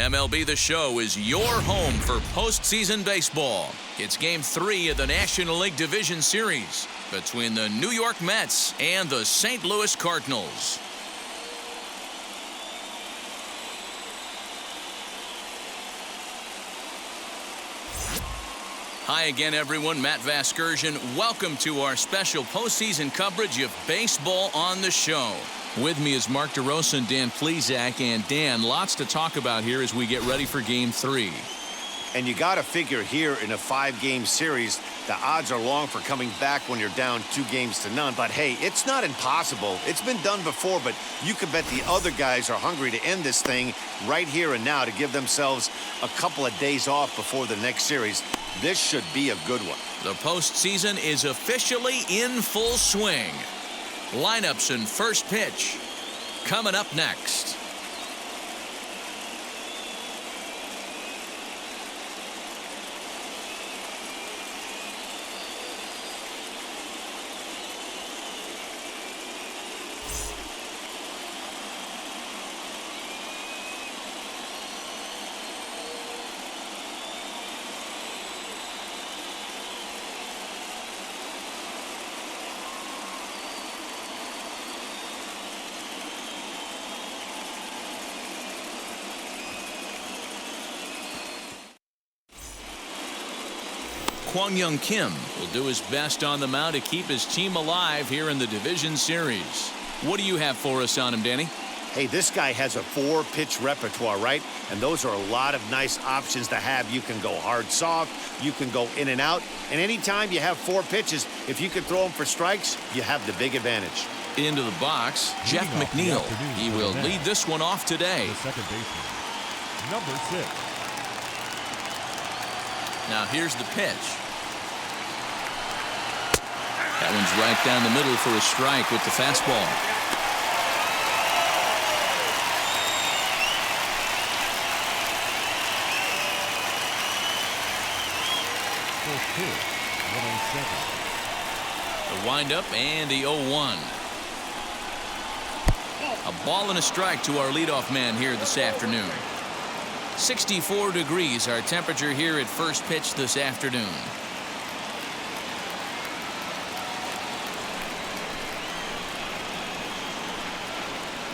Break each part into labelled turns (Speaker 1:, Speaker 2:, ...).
Speaker 1: MLB The Show is your home for postseason baseball. It's Game 3 of the National League Division Series between the New York Mets and the St. Louis Cardinals. Hi again, everyone. Matt Vasgersian. Welcome to our special postseason coverage of Baseball on the Show. With me is Mark DeRosa and Dan Plesac. And Dan, lots to talk about here as we get ready for Game 3.
Speaker 2: And you got to figure here in a 5-game series, the odds are long for coming back when you're down 2-0. But hey, it's not impossible. It's been done before, but you can bet the other guys are hungry to end this thing right here and now to give themselves a couple of days off before the next series. This should be a good one.
Speaker 1: The postseason is officially in full swing. Lineups and first pitch coming up next. Kwang Young Kim will do his best on the mound to keep his team alive here in the division series. What do you have for us on him, Danny?
Speaker 2: Hey, this guy has a 4-pitch repertoire, right? And those are a lot of nice options to have. You can go hard, soft, you can go in and out. And anytime you have 4 pitches, if you can throw them for strikes, you have the big advantage.
Speaker 1: Into the box, Jeff McNeil. He will lead this one off today.
Speaker 3: The second baseman, number 6.
Speaker 1: Now here's the pitch. That one's right down the middle for a strike with the fastball. The windup and the 0-1. A ball and a strike to our leadoff man here this afternoon. 64 degrees our temperature here at first pitch this afternoon.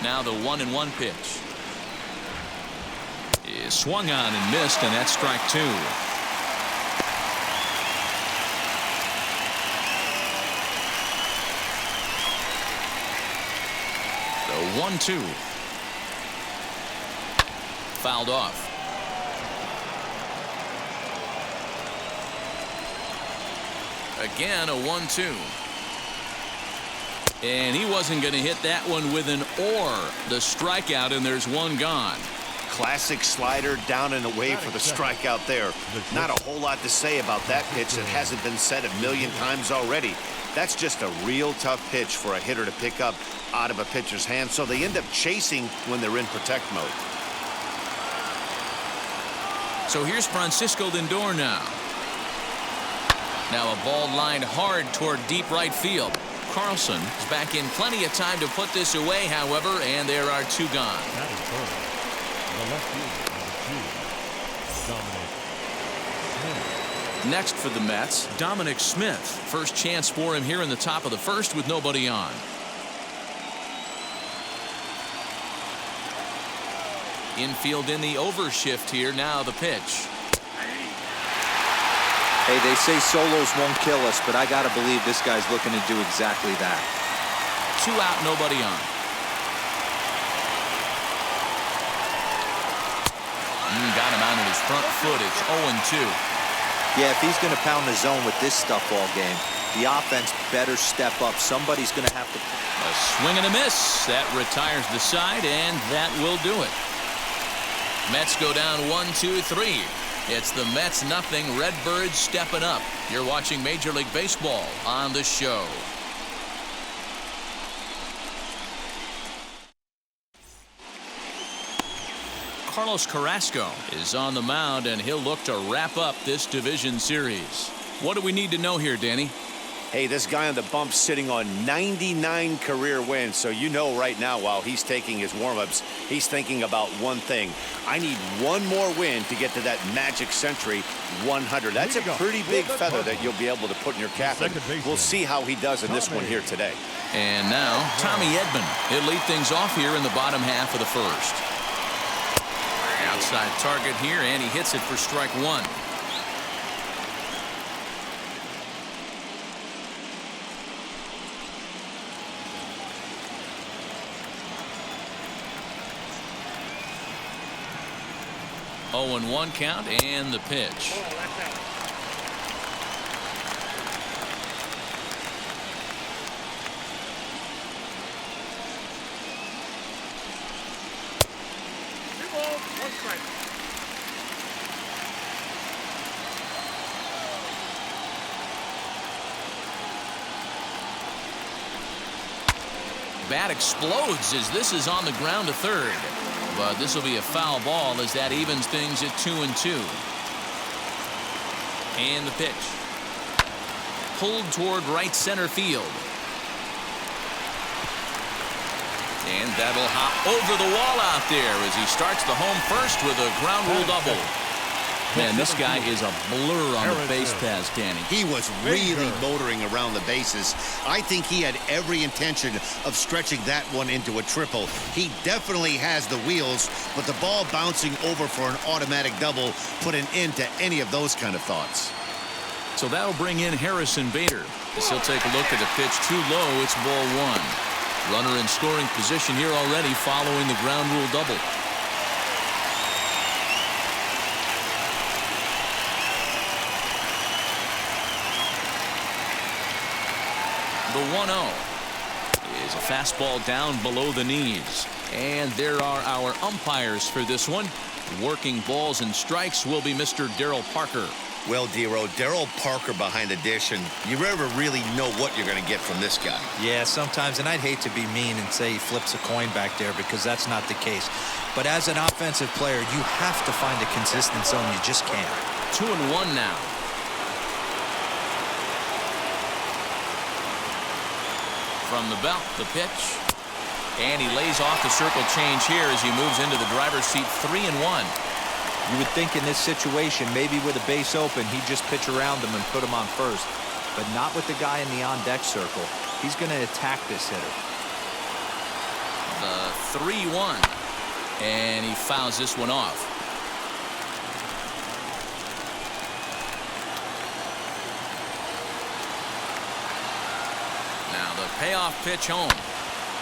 Speaker 1: Now the 1-1 pitch is swung on and missed, and that's strike 2. The 1-2 fouled off. Again, a 1-2. And he wasn't going to hit that one with an or. The strikeout, and there's one gone.
Speaker 2: Classic slider down and away for the strikeout there. Not a whole lot to say about that pitch that hasn't been said a million times already. That's just a real tough pitch for a hitter to pick up out of a pitcher's hand, so they end up chasing when they're in protect mode.
Speaker 1: So here's Francisco Lindor now. Now a ball lined hard toward deep right field. Carlson is back in plenty of time to put this away, however, and there are 2 gone.
Speaker 3: That is first. The left fielder, number 2, Dominic Smith.
Speaker 1: Next for the Mets, Dominic Smith. First chance for him here in the top of the first with nobody on. Infield in the overshift here. Now the pitch.
Speaker 4: Hey, they say solos won't kill us, but I got to believe this guy's looking to do exactly that.
Speaker 1: 2 out, nobody on. Got him out of his front foot. It's 0-2.
Speaker 4: Yeah, if he's going to pound the zone with this stuff all game, the offense better step up. Somebody's going to have to.
Speaker 1: A swing and a miss. That retires the side, and that will do it. Mets go down 1-2-3. It's the Mets 0, Redbirds stepping up. You're watching Major League Baseball on the Show. Carlos Carrasco is on the mound, and he'll look to wrap up this division series. What do we need to know here, Danny?
Speaker 2: Hey, this guy on the bump sitting on 99 career wins. So you know right now while he's taking his warm-ups, he's thinking about one thing. I need one more win to get to that magic century 100. That's a pretty big feather that you'll be able to put in your cap. And we'll see how he does in this one here today.
Speaker 1: And now Tommy Edman. He'll lead things off here in the bottom half of the first. Outside target here, and he hits it for strike one. Oh, and 1 count, and the pitch. Bat explodes as this is on the ground to third. But this will be a foul ball as that evens things at 2-2. And the pitch. Pulled toward right center field. And that'll hop over the wall out there as he starts the home first with a ground rule double. Man, this guy is a blur on the base paths, Danny.
Speaker 2: He was really motoring around the bases. I think he had every intention of stretching that one into a triple. He definitely has the wheels, but the ball bouncing over for an automatic double put an end to any of those kind of thoughts.
Speaker 1: So that'll bring in Harrison Bader. As he'll take a look at the pitch too low. It's ball one. Runner in scoring position here already following the ground rule double. The 1-0 is a fastball down below the knees. And there are our umpires for this one. Working balls and strikes will be Mr. Darryl Parker.
Speaker 2: Well, Dero, Darryl Parker behind the dish, and you never really know what you're going to get from this guy.
Speaker 4: Yeah, sometimes, and I'd hate to be mean and say he flips a coin back there because that's not the case. But as an offensive player, you have to find a consistent zone. You just can't.
Speaker 1: 2-1 now. From the belt, the pitch. And he lays off the circle change here as he moves into the driver's seat. 3-1.
Speaker 4: You would think in this situation, maybe with a base open, he'd just pitch around him and put him on first. But not with the guy in the on-deck circle. He's going to attack this hitter.
Speaker 1: The 3-1. And he fouls this one off. Now the payoff pitch home.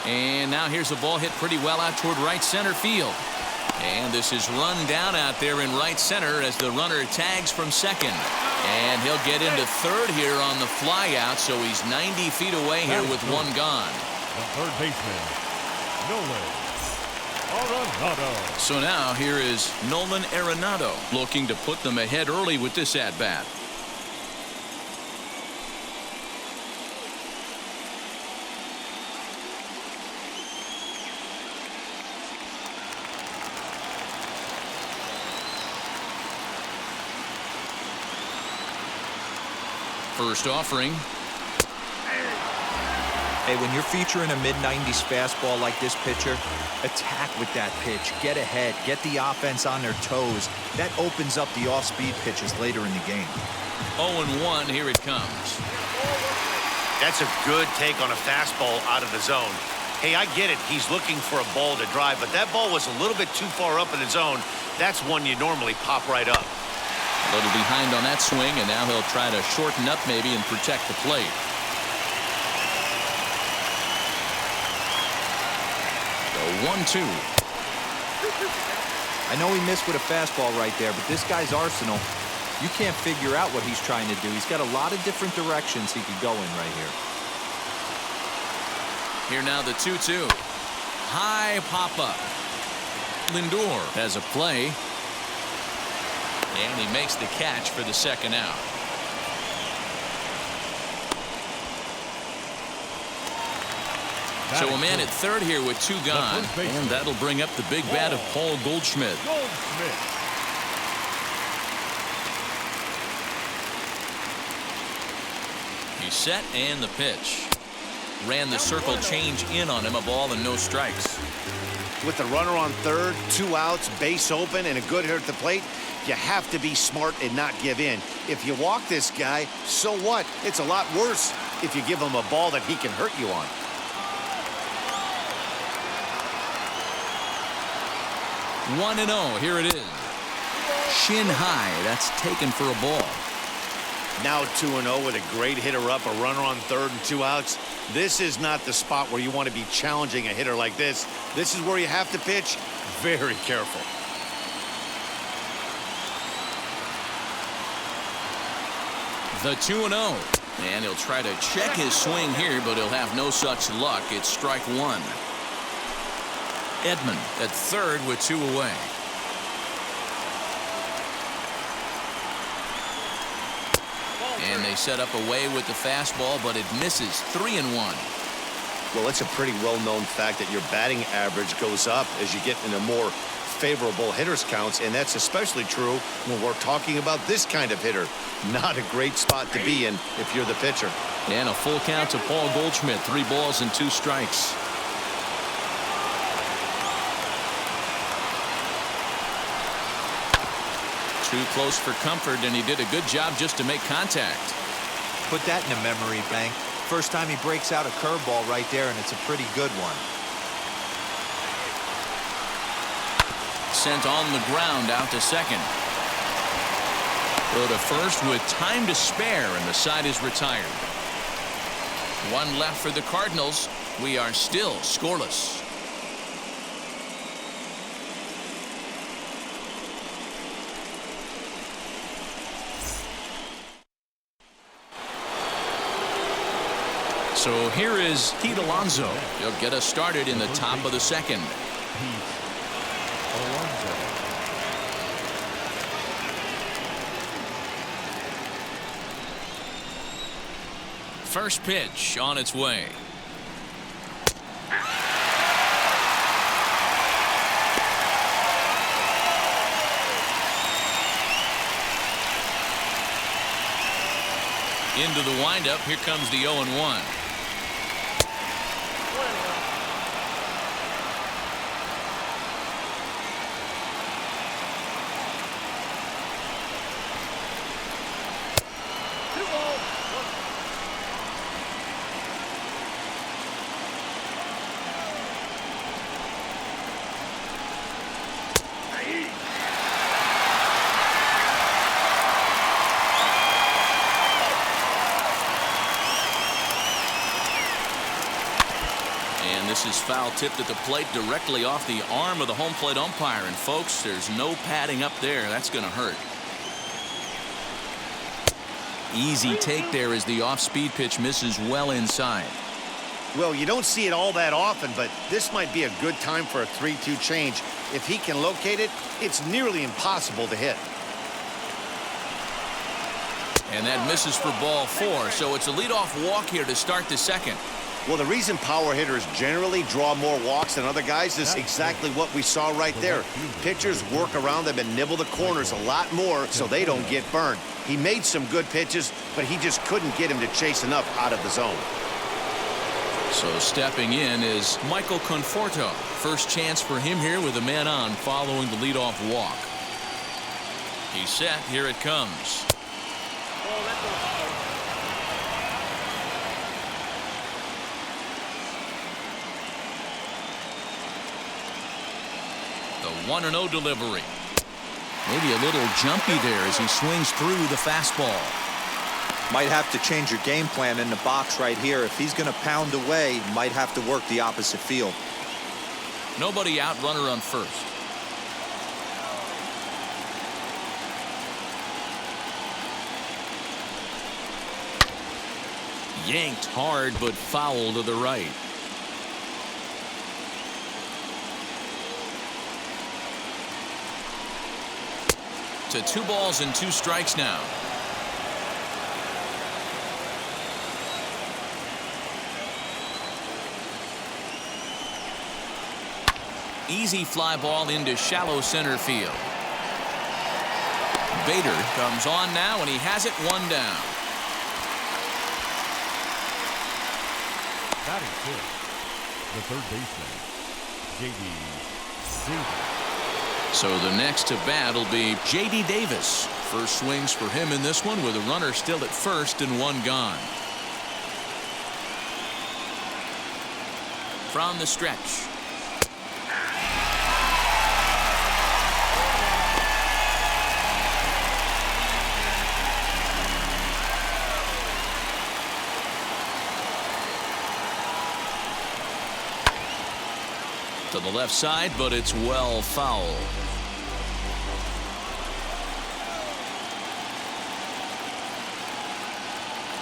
Speaker 1: And now here's a ball hit pretty well out toward right center field. And this is run down out there in right center as the runner tags from second. And he'll get into third here on the fly out, so he's 90 feet away here with one gone.
Speaker 3: The third baseman, Nolan Arenado.
Speaker 1: So now here is Nolan Arenado looking to put them ahead early with this at-bat. First offering.
Speaker 4: Hey, when you're featuring a mid-90s fastball like this pitcher, attack with that pitch. Get ahead. Get the offense on their toes. That opens up the off-speed pitches later in the game.
Speaker 1: 0-1. Here it comes.
Speaker 2: That's a good take on a fastball out of the zone. Hey, I get it. He's looking for a ball to drive, but that ball was a little bit too far up in the zone. That's one you normally pop right up.
Speaker 1: A little behind on that swing, and now he'll try to shorten up maybe and protect the plate. The 1-2.
Speaker 4: I know he missed with a fastball right there, but this guy's arsenal, you can't figure out what he's trying to do. He's got a lot of different directions he could go in right here.
Speaker 1: Here now the 2-2. High pop-up. Lindor has a play. And he makes the catch for the second out. So a man at third here with two gone. And that'll bring up the big bat of Paul Goldschmidt. He's set and the pitch. Ran the circle change in on him, a ball and no strikes.
Speaker 2: With the runner on third, 2 outs, base open, and a good hitter at the plate, you have to be smart and not give in. If you walk this guy, so what? It's a lot worse if you give him a ball that he can hurt you on.
Speaker 1: One and 0. Here it is. Shin high. That's taken for a ball.
Speaker 2: Now 2-0 with a great hitter up, a runner on third and 2 outs. This is not the spot where you want to be challenging a hitter like this. This is where you have to pitch very careful.
Speaker 1: The 2-0. And he'll try to check his swing here, but he'll have no such luck. It's strike one. Edman at third with 2 away. And they set up away with the fastball, but it misses. 3-1.
Speaker 2: Well, it's a pretty well-known fact that your batting average goes up as you get into more favorable hitters counts, and that's especially true when we're talking about this kind of hitter. Not a great spot to be in if you're the pitcher.
Speaker 1: And a full count to Paul Goldschmidt. 3 balls and 2 strikes. Too close for comfort, and he did a good job just to make contact.
Speaker 4: Put that in a memory bank. First time he breaks out a curveball right there, and it's a pretty good one.
Speaker 1: Sent on the ground out to second. Go to first with time to spare, and the side is retired. 1 left for the Cardinals. We are still scoreless. So here is Pete Alonso. He'll get us started in the top of the second. First pitch on its way. Into the windup. Here comes the 0-1. This is foul tipped at the plate directly off the arm of the home plate umpire. And folks, there's no padding up there. That's going to hurt. Easy take there as the off-speed pitch misses well inside.
Speaker 2: Well, you don't see it all that often, but this might be a good time for a 3-2 change. If he can locate it, it's nearly impossible to hit.
Speaker 1: And that misses for ball 4. So it's a leadoff walk here to start the second.
Speaker 2: Well, the reason power hitters generally draw more walks than other guys is exactly what we saw right there. Pitchers work around them and nibble the corners a lot more so they don't get burned. He made some good pitches, but he just couldn't get him to chase enough out of the zone.
Speaker 1: So stepping in is Michael Conforto. First chance for him here with a man on following the leadoff walk. He's set. Here it comes. The 1-0 delivery. Maybe a little jumpy there as he swings through the fastball.
Speaker 4: Might have to change your game plan in the box right here. If he's going to pound away, might have to work the opposite field.
Speaker 1: Nobody out, runner on first. Yanked hard, but foul to the right. To 2 balls and 2 strikes now. Easy fly ball into shallow center field. Bader comes on now, and he has it 1 down.
Speaker 3: Batting fifth, the third baseman, J.D. Davis.
Speaker 1: So the next to bat will be J.D. Davis. First swings for him in this one with a runner still at first and one gone. From the stretch. To the left side, but it's well foul.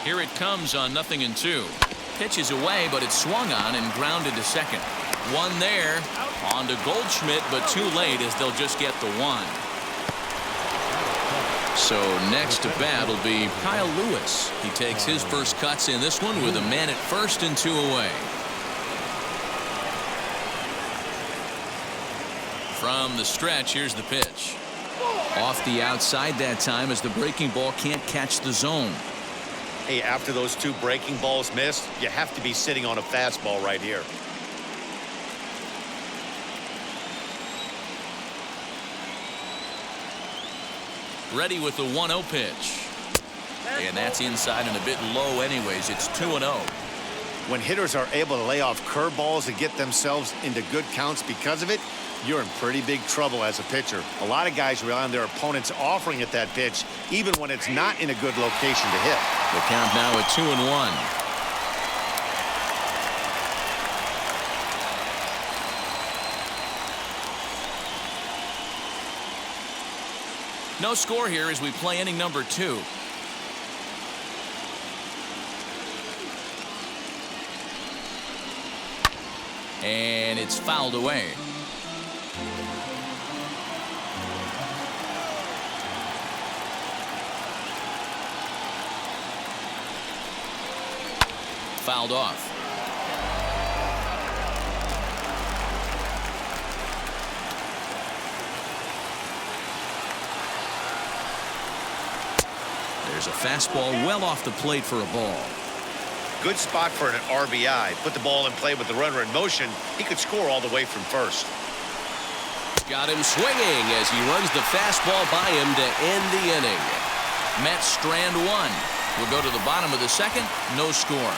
Speaker 1: Here it comes on 0-2. Pitch is away, but it's swung on and grounded to second. One there. On to Goldschmidt, but too late as they'll just get the one. So next to bat will be Kyle Lewis. He takes his first cuts in this one with a man at first and two away. From the stretch, here's the pitch. Off the outside that time as the breaking ball can't catch the zone.
Speaker 2: Hey, after those two breaking balls missed, you have to be sitting on a fastball right here.
Speaker 1: Ready with the 1-0 pitch. And that's inside and a bit low anyways. It's 2-0.
Speaker 2: When hitters are able to lay off curveballs and get themselves into good counts because of it, you're in pretty big trouble as a pitcher. A lot of guys rely on their opponents offering at that pitch, even when it's not in a good location to hit.
Speaker 1: The count now at 2-1. No score here as we play inning number 2. And it's fouled away. Fouled off. There's a fastball well off the plate for a ball.
Speaker 2: Good spot for an RBI. Put the ball in play with the runner in motion. He could score all the way from first.
Speaker 1: Got him swinging as he runs the fastball by him to end the inning. Mets strand one. We'll go to the bottom of the second. No score.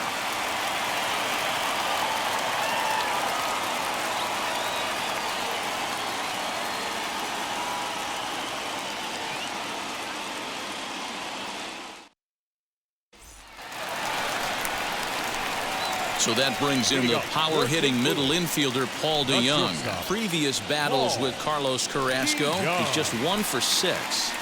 Speaker 1: So that brings in the power-hitting middle infielder Paul DeYoung. Previous battles with Carlos Carrasco, he's just 1 for 6.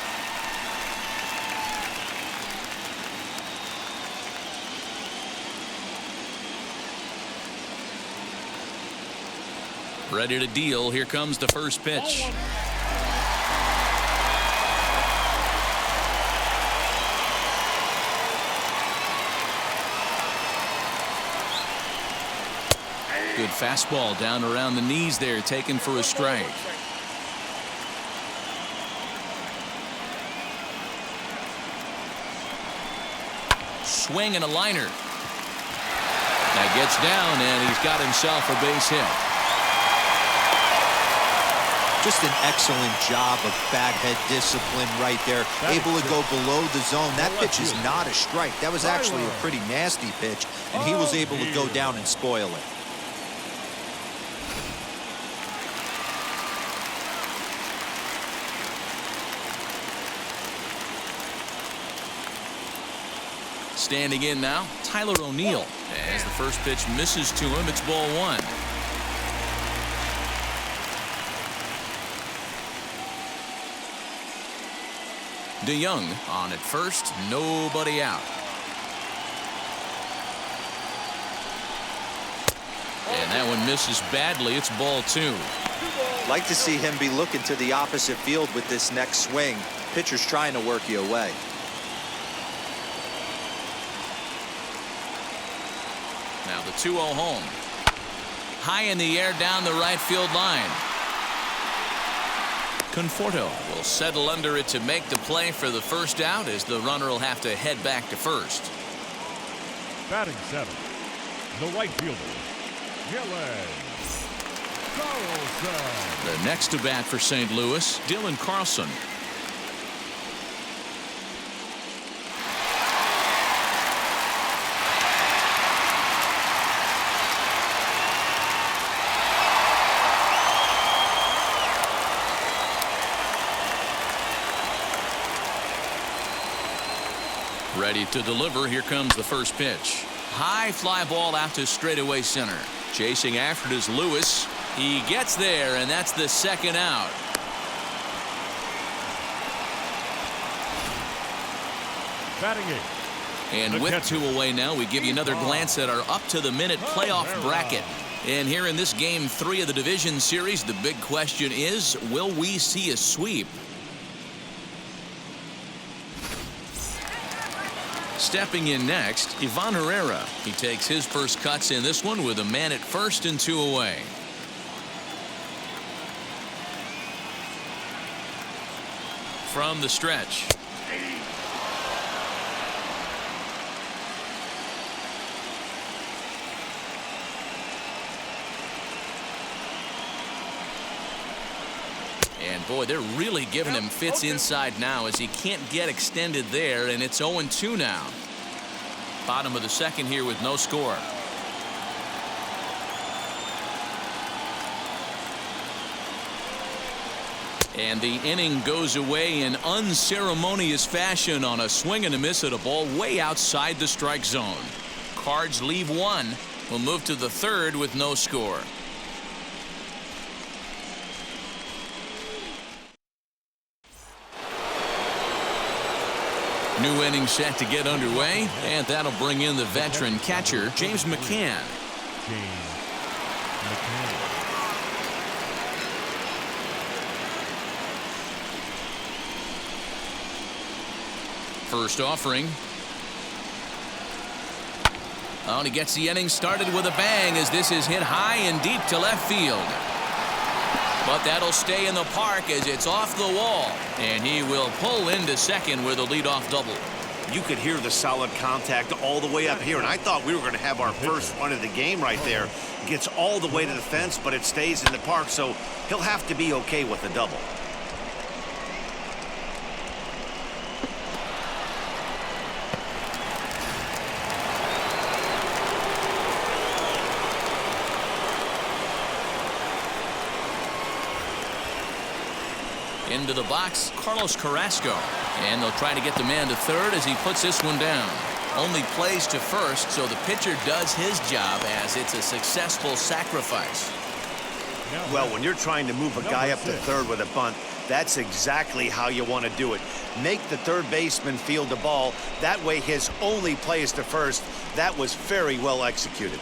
Speaker 1: Ready to deal. Here comes the first pitch. Good fastball down around the knees there, taken for a strike. Swing and a liner. That gets down, and he's got himself a base hit.
Speaker 4: Just an excellent job of bat head discipline right there. Able to go below the zone. That pitch is not a strike. That was actually a pretty nasty pitch, and he was able to go down and spoil it.
Speaker 1: Standing in now, Tyler O'Neill. As the first pitch misses to him, it's ball 1. DeYoung on at first, nobody out. And that one misses badly. It's ball 2.
Speaker 4: Like to see him be looking to the opposite field with this next swing. Pitcher's trying to work you away.
Speaker 1: Now the 2-0 home. High in the air down the right field line. Conforto will settle under it to make the play for the first out as the runner will have to head back to first.
Speaker 3: Batting 7, The right fielder, Dylan Carlson.
Speaker 1: The next to bat for St. Louis, Dylan Carlson. Ready to deliver. Here comes the first pitch. High fly ball out to straightaway center. Chasing after it is Lewis. He gets there, and that's the second out.
Speaker 3: Batting eighth.
Speaker 1: And with two away now, we give you another glance at our up-to-the-minute playoff bracket. And here in this Game 3 of the Division Series, the big question is, will we see a sweep? Stepping in next, Ivan Herrera. He takes his first cuts in this one with a man at first and 2 away. From the stretch. And boy, they're really giving him fits inside now as he can't get extended there, and it's 0-2 now. Bottom of the second here with no score. And the inning goes away in unceremonious fashion on a swing and a miss at a ball way outside the strike zone. Cards leave one. We'll move to the third with no score. New inning set to get underway, and that'll bring in the veteran catcher, James McCann. First offering. Oh, and he gets the inning started with a bang as this is hit high and deep to left field. But that'll stay in the park as it's off the wall, and he will pull into second with a leadoff double.
Speaker 2: You could hear the solid contact all the way up here, and I thought we were going to have our first run of the game right there. Gets all the way to the fence, but it stays in the park, so he'll have to be okay with a double.
Speaker 1: Into the box, Carlos Carrasco. And they'll try to get the man to third as he puts this one down. Only plays to first, so the pitcher does his job as it's a successful sacrifice.
Speaker 2: Well, when you're trying to move a guy up to third with a bunt, that's exactly how you want to do it. Make the third baseman field the ball. That way his only play is to first. That was very well executed.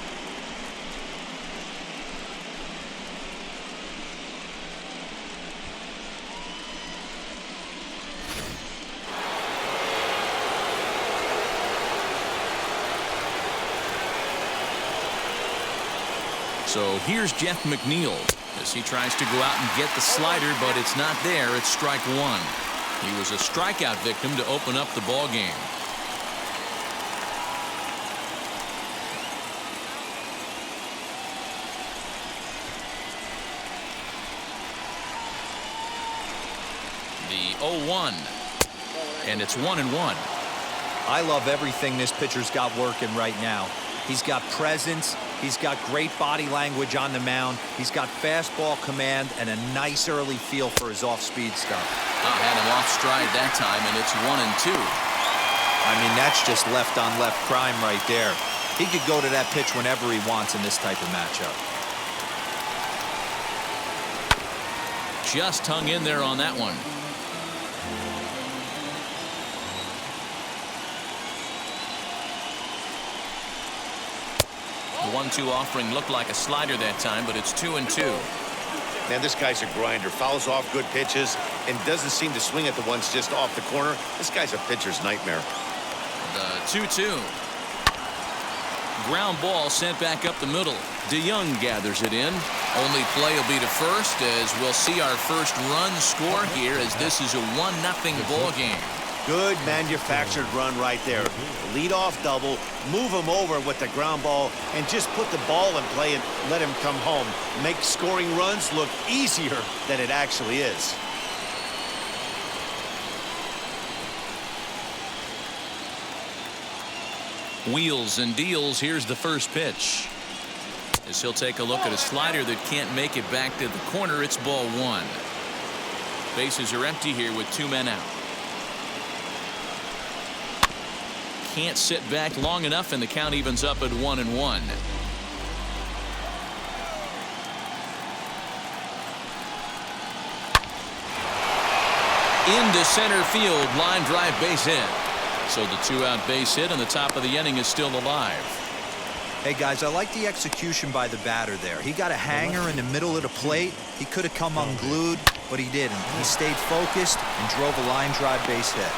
Speaker 1: So here's Jeff McNeil as he tries to go out and get the slider, but it's not there. It's strike one. He was a strikeout victim to open up the ball game. The 0-1, and it's 1-1.
Speaker 4: I love everything this pitcher's got working right now. He's got presence. He's got great body language on the mound. He's got fastball command and a nice early feel for his off-speed stuff.
Speaker 1: Had him off stride that time, and it's 1-2.
Speaker 4: I mean, that's just left-on-left crime right there. He could go to that pitch whenever he wants in this type of matchup.
Speaker 1: Just hung in there on that one. The 1-2 offering looked like a slider that time, but it's 2-2.
Speaker 2: Man, this guy's a grinder. Fouls off good pitches and doesn't seem to swing at the ones just off the corner. This guy's a pitcher's nightmare.
Speaker 1: The 2-2. Ground ball sent back up the middle. DeYoung gathers it in. Only play will be to first as we'll see our first run score here as this is a 1-0 ball game.
Speaker 2: Good manufactured run right there. Lead-off double, move him over with the ground ball, and just put the ball in play and let him come home. Make scoring runs look easier than it actually is.
Speaker 1: Wheels and deals. Here's the first pitch. As he'll take a look at a slider that can't make it back to the corner. It's ball one. Bases are empty here with 2 men out. Can't sit back long enough, and the count evens up at 1-1. Into center field, line drive, base hit. So the 2-out base hit, and the top of the inning is still alive.
Speaker 4: Hey guys, I like the execution by the batter there. He got a hanger in the middle of the plate. He could have come unglued, but he didn't. He stayed focused and drove a line drive base hit.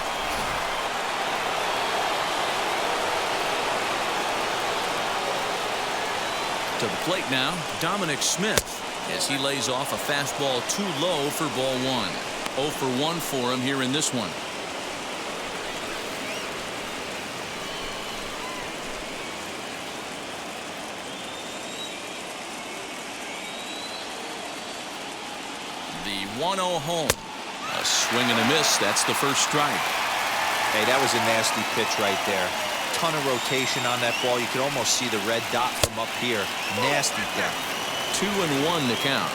Speaker 1: To the plate now, Dominic Smith, as he lays off a fastball too low for ball one. 0 for 1 for him here in this one. The 1-0 home. A swing and a miss. That's the first strike.
Speaker 4: Hey, that was a nasty pitch right there. Ton of rotation on that ball. You could almost see the red dot from up here. Nasty depth.
Speaker 1: 2-1 to count.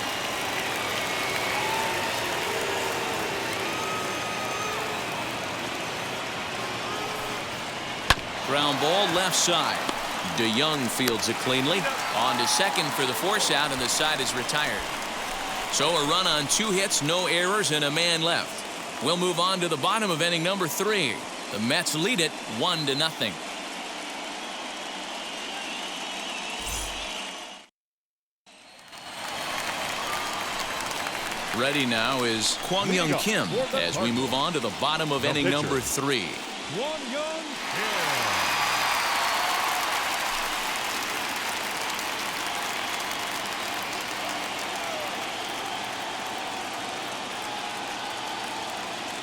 Speaker 1: Ground ball left side. DeYoung fields it cleanly. On to second for the force out, and the side is retired. So a run on 2 hits, no errors, and a man left. We'll move on to the bottom of inning number 3. The Mets lead it 1-0. Ready now is Kwang Young Kim as we move on to the bottom of inning number 3.
Speaker 3: Kwang Young Kim.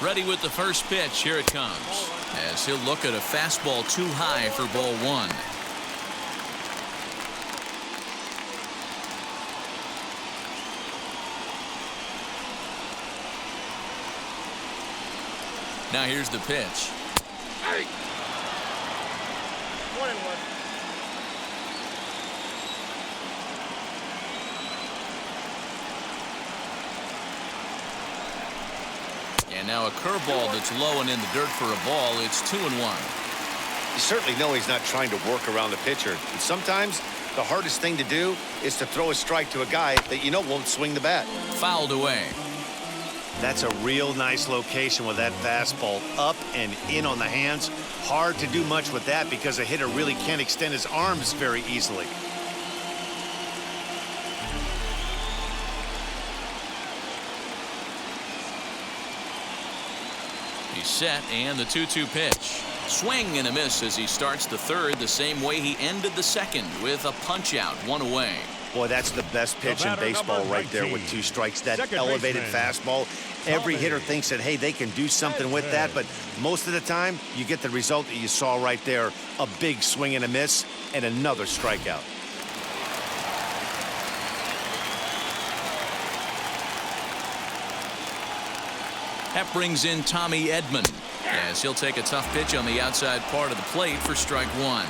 Speaker 1: Ready with the first pitch. Here it comes. As he'll look at a fastball too high for ball one. Now here's the pitch.
Speaker 5: Hey. 1-1.
Speaker 1: And now a curveball that's low and in the dirt for a ball. It's 2-1.
Speaker 2: You certainly know he's not trying to work around the pitcher. And sometimes the hardest thing to do is to throw a strike to a guy that you know won't swing the bat.
Speaker 1: Fouled away.
Speaker 2: That's a real nice location with that fastball up and in on the hands. Hard to do much with that because a hitter really can't extend his arms very easily.
Speaker 1: He's set, and the 2-2 pitch. Swing and a miss as he starts the third the same way he ended the second, with a punch out, 1 away.
Speaker 2: Boy, that's the best pitch in baseball right there with 2 strikes. That elevated fastball. Every hitter thinks that, hey, they can do something with that, but most of the time, you get the result that you saw right there. A big swing and a miss, and another strikeout.
Speaker 1: That brings in Tommy Edman, as he'll take a tough pitch on the outside part of the plate for strike 1.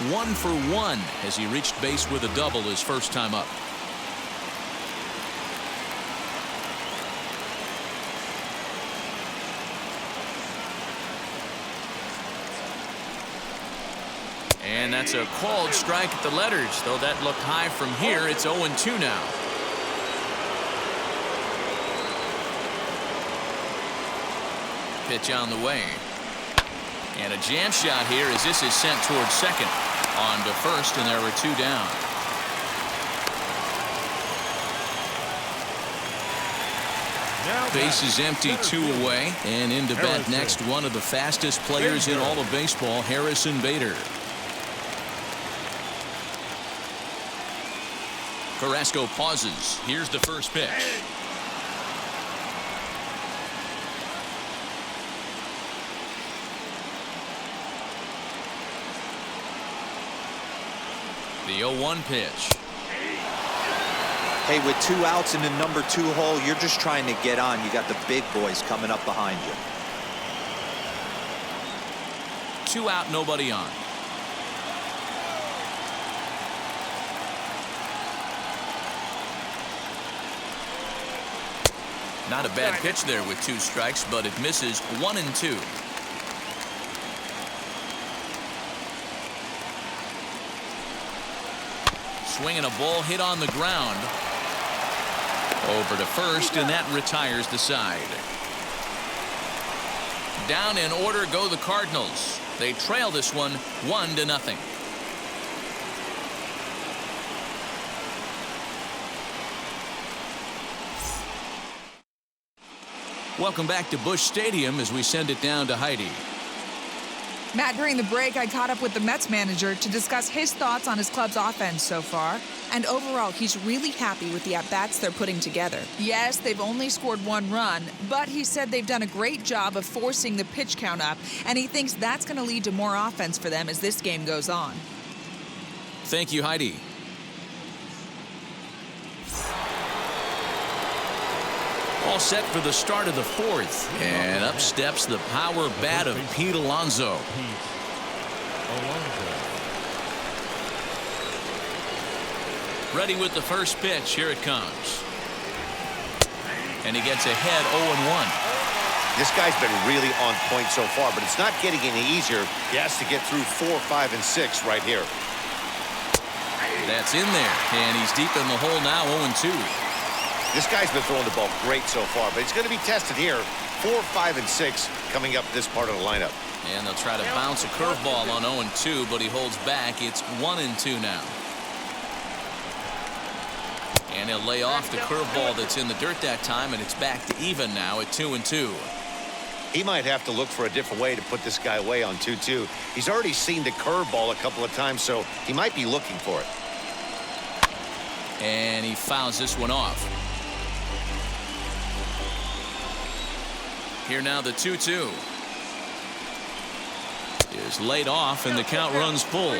Speaker 1: 1 for 1 as he reached base with a double his first time up. And that's a called strike at the letters, though that looked high from here. It's 0-2 now. Pitch on the way. And a jam shot here as this is sent towards second. On to first, and there were 2 down. Base is empty, 2 away. And in to bat next, one of the fastest players in all of baseball, Harrison Bader. Carrasco pauses. Here's the first pitch. The 0-1 pitch.
Speaker 4: Hey, with 2 outs in the number 2 hole, you're just trying to get on. You got the big boys coming up behind you.
Speaker 1: 2 out, nobody on. Not a bad pitch there with 2 strikes, but it misses 1-2. Swinging a ball hit on the ground. Over to first, and that retires the side. Down in order go the Cardinals. They trail this one 1-0. Welcome back to Busch Stadium as we send it down to Heidi.
Speaker 5: Matt, during the break, I caught up with the Mets manager to discuss his thoughts on his club's offense so far. And overall, he's really happy with the at-bats they're putting together. Yes, they've only scored 1 run, but he said they've done a great job of forcing the pitch count up, and he thinks that's going to lead to more offense for them as this game goes on.
Speaker 1: Thank you, Heidi. All set for the start of the 4th. And up steps the power bat of Pete Alonso. Ready with the first pitch. Here it comes. And he gets ahead 0-1.
Speaker 2: This guy's been really on point so far, but it's not getting any easier. He has to get through 4, 5, and 6 right here.
Speaker 1: That's in there. And he's deep in the hole now, 0-2.
Speaker 2: This guy's been throwing the ball great so far, but he's going to be tested here. 4, 5, and 6 coming up this part of the lineup.
Speaker 1: And they'll try to bounce a curveball on 0-2, but he holds back. It's 1-2 now. And he'll lay off the curveball that's in the dirt that time, and it's back to even now at 2-2.
Speaker 2: He might have to look for a different way to put this guy away on 2-2. He's already seen the curveball a couple of times, so he might be looking for it.
Speaker 1: And he fouls this one off. Here now the 2-2 is laid off, and the count runs full.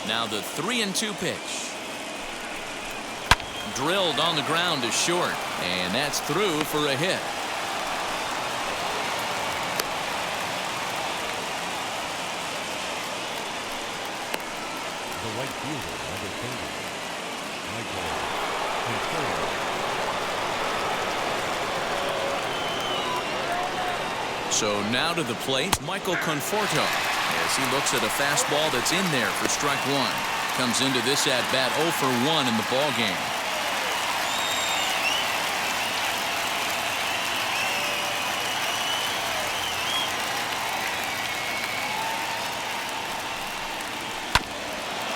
Speaker 1: Now the 3-2 pitch. Drilled on the ground to short, and that's through for a hit.
Speaker 3: The right fielder, number 30,
Speaker 1: So now to the plate, Michael Conforto, as he looks at a fastball that's in there for strike 1. Comes into this at bat 0 for 1 in the ball game.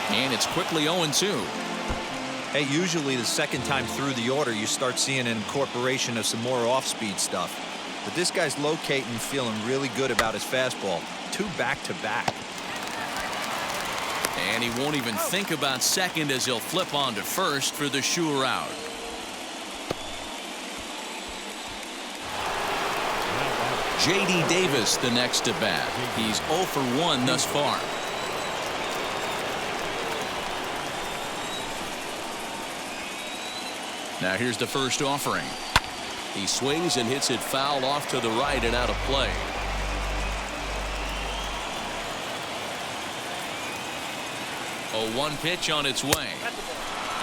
Speaker 1: And it's quickly 0-2.
Speaker 4: Hey, usually the second time through the order, you start seeing an incorporation of some more off-speed stuff. But this guy's locating, feeling really good about his fastball. 2 back-to-back.
Speaker 1: And he won't even think about second as he'll flip on to first for the sure out. J.D. Davis the next to bat. He's 0 for 1 thus far. Now here's the first offering. He swings and hits it foul off to the right and out of play. A 1 pitch on its way.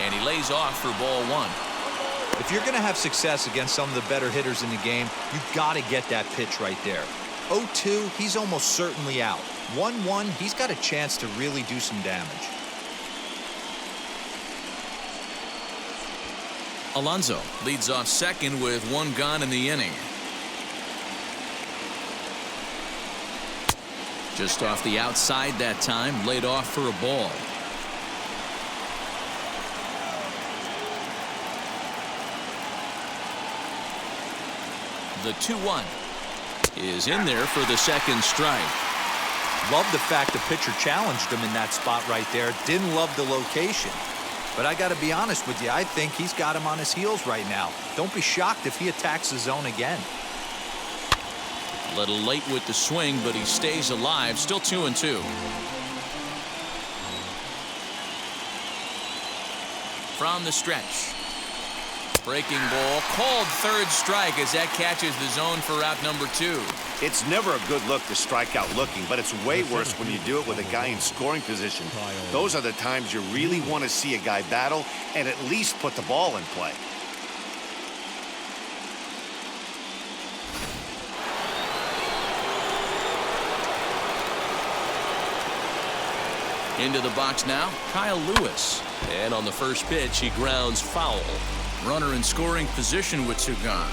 Speaker 1: And he lays off for ball 1.
Speaker 4: If you're going to have success against some of the better hitters in the game, you've got to get that pitch right there. 0-2, he's almost certainly out. 1-1, he's got a chance to really do some damage.
Speaker 1: Alonso leads off second with 1 gone in the inning. Just off the outside that time, laid off for a ball. The 2-1 is in there for the second strike.
Speaker 4: Love the fact the pitcher challenged him in that spot right there. Didn't love the location. But I got to be honest with you, I think he's got him on his heels right now. Don't be shocked if he attacks the zone again.
Speaker 1: A little late with the swing, but he stays alive. Still 2-2. From the stretch. Breaking ball. Called third strike as that catches the zone for out number 2.
Speaker 2: It's never a good look to strike out looking, but it's way worse when you do it with a guy in scoring position. Those are the times you really want to see a guy battle and at least put the ball in play.
Speaker 1: Into the box now, Kyle Lewis. And on the first pitch, he grounds foul. Runner in scoring position with 2 gone.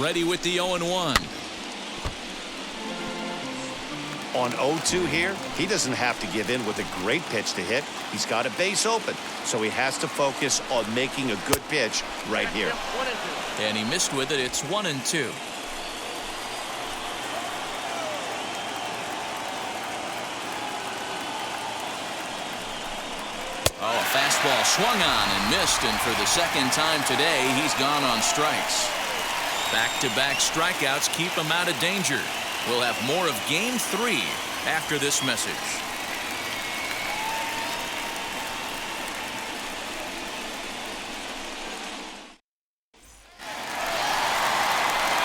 Speaker 1: Ready with the 0-1.
Speaker 2: On 0-2 here, he doesn't have to give in with a great pitch to hit. He's got a base open, so he has to focus on making a good pitch right here.
Speaker 1: And he missed with it. It's 1-2. Oh, a fastball swung on and missed, and for the second time today, he's gone on strikes. Back-to-back strikeouts keep him out of danger. We'll have more of Game 3 after this message.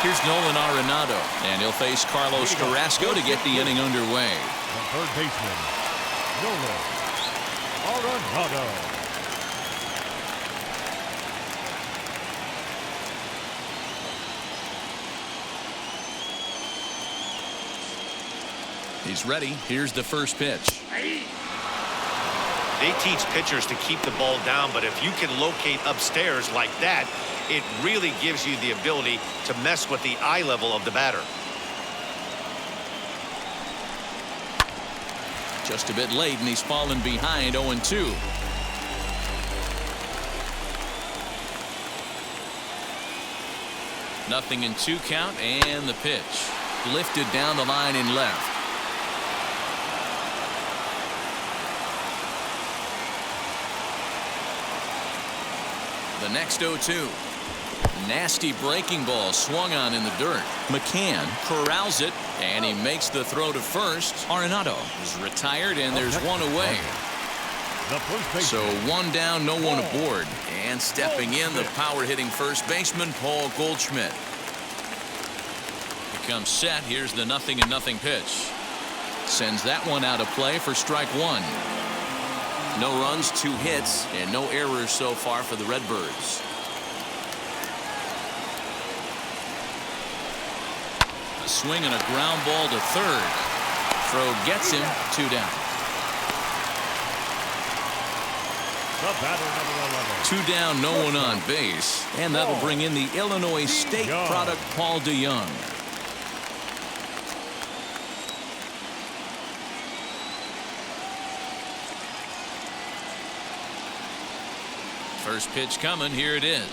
Speaker 1: Here's Nolan Arenado, and he'll face Carlos Carrasco to get the inning underway.
Speaker 3: The third baseman, Nolan Arenado.
Speaker 1: He's ready. Here's the first pitch.
Speaker 2: They teach pitchers to keep the ball down, but if you can locate upstairs like that, it really gives you the ability to mess with the eye level of the batter.
Speaker 1: Just a bit late, and he's fallen behind 0-2. Nothing in 2 count, and the pitch. Lifted down the line in left. The next 0-2. Nasty breaking ball swung on in the dirt. McCann corrals it, and he makes the throw to first. Arenado is retired, and there's one away. So 1 down, no one aboard. And stepping in, the power-hitting first baseman, Paul Goldschmidt. Becomes set. Here's the 0-0 pitch. Sends that one out of play for strike 1. No runs, 2 hits, and no errors so far for the Redbirds. A swing and a ground ball to third. Throw gets him, 2 down.
Speaker 3: The batter, number 11.
Speaker 1: 2 down, no one on base, and that'll bring in the Illinois State product, Paul DeYoung. First pitch coming. Here it is.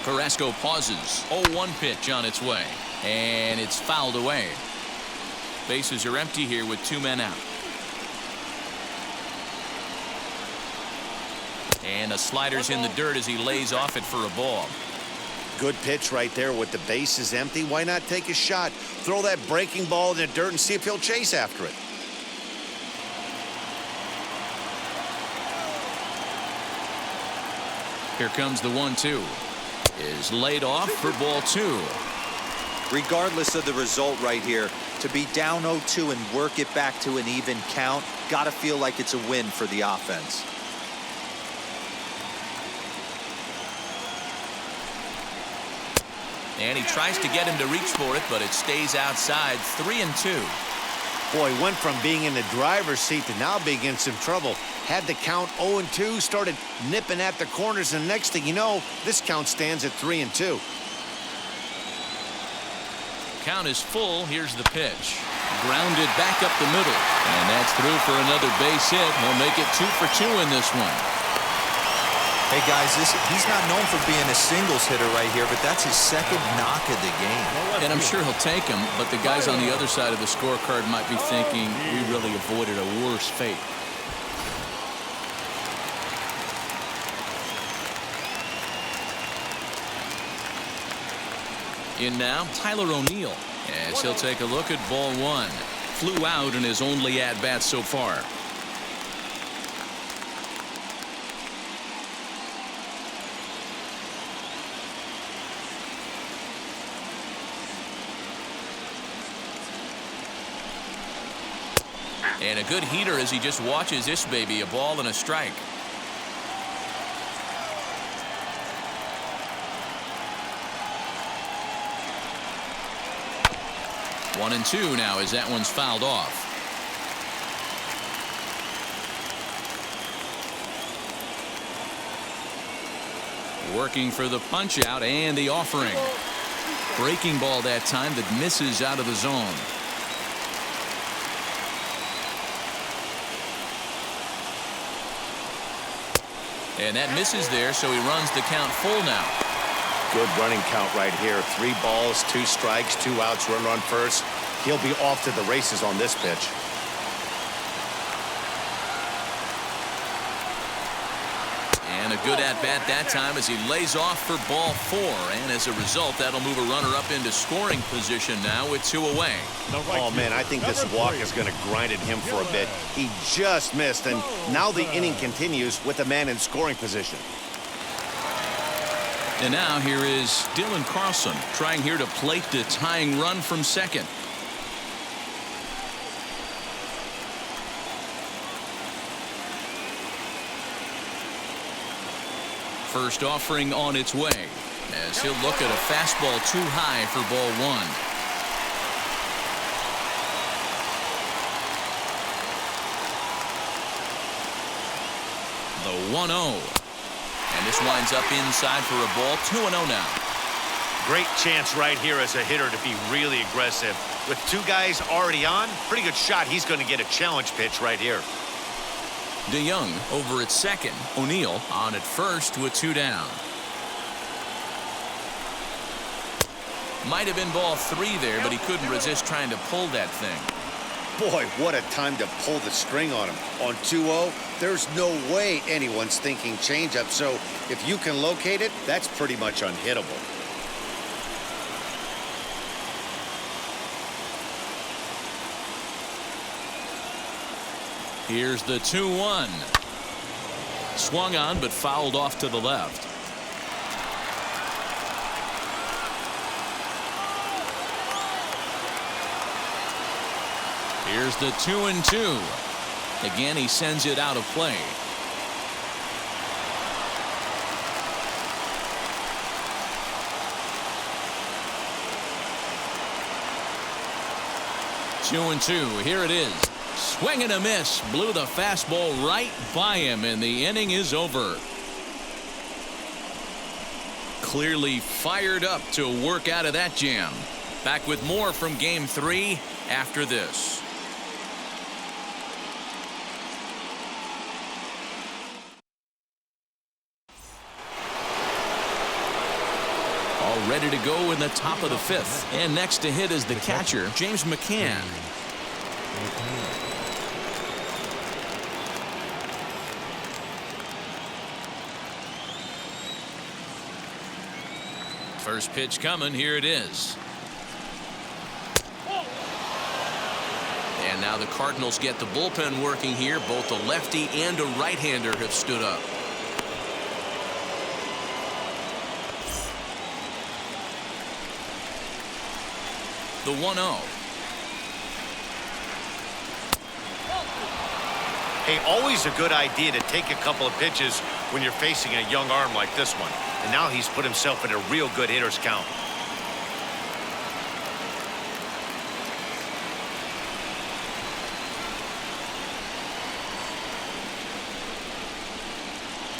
Speaker 1: Carrasco pauses. 0-1 pitch on its way, and it's fouled away. Bases are empty here with 2 men out. And a slider's in the dirt as he lays off it for a ball.
Speaker 2: Good pitch right there with the bases empty. Why not take a shot? Throw that breaking ball in the dirt and see if he'll chase after it.
Speaker 1: Here comes the 1-2. Is laid off for ball 2.
Speaker 4: Regardless of the result right here, to be down 0-2 and work it back to an even count, got to feel like it's a win for the offense.
Speaker 1: And he tries to get him to reach for it, but it stays outside. 3-2.
Speaker 2: Boy, went from being in the driver's seat to now being in some trouble. Had the count 0-2, started nipping at the corners, and next thing you know, this count stands at 3-2.
Speaker 1: count is full. Here's the pitch. Grounded back up the middle. And that's through for another base hit. He'll make it 2 for 2 in this one.
Speaker 4: Hey, guys, he's not known for being a singles hitter right here, but that's his second knock of the game.
Speaker 1: And I'm sure he'll take him, but the guys on the other side of the scorecard might be thinking we really avoided a worse fate. In now, Tyler O'Neill, as he'll take a look at ball one. Flew out in his only at-bat so far. And a good heater as he just watches this baby, a ball and a strike. One and two now as that one's fouled off. Working for the punch out and the offering. Breaking ball that time that misses out of the zone. And that misses there, so he runs the count full now.
Speaker 2: Good running count right here. 3 balls, 2 strikes, 2 outs, runner on first. He'll be off to the races on this pitch.
Speaker 1: And a good at-bat that time as he lays off for ball 4. And as a result, that'll move a runner up into scoring position now with 2 away.
Speaker 2: Oh, man, I think this walk is going to grind at him for a bit. He just missed, and now the inning continues with a man in scoring position.
Speaker 1: And now here is Dylan Carlson trying here to plate the tying run from second. First offering on its way as he'll look at a fastball too high for ball 1. The 1-0. And this winds up inside for a ball. 2-0 now.
Speaker 2: Great chance right here as a hitter to be really aggressive. With 2 guys already on, pretty good shot. He's going to get a challenge pitch right here.
Speaker 1: DeYoung over at second. O'Neill on at first with 2 down. Might have been ball 3 there, but he couldn't resist trying to pull that thing.
Speaker 2: Boy, what a time to pull the string on him. On 2-0, there's no way anyone's thinking changeup. So if you can locate it, that's pretty much unhittable.
Speaker 1: Here's the 2-1. Swung on but fouled off to the left. Here's the 2-2. Again, he sends it out of play. Two and two. Here it is. Swing and a miss. Blew the fastball right by him, and the inning is over. Clearly fired up to work out of that jam. Back with more from Game 3 after this. All ready to go in the top of the 5th. And next to hit is the catcher, James McCann. First pitch coming. Here it is. And now the Cardinals get the bullpen working here. Both a lefty and a right-hander have stood up. The 1-0.
Speaker 2: Hey, always a good idea to take a couple of pitches when you're facing a young arm like this one. And now he's put himself in a real good hitter's count.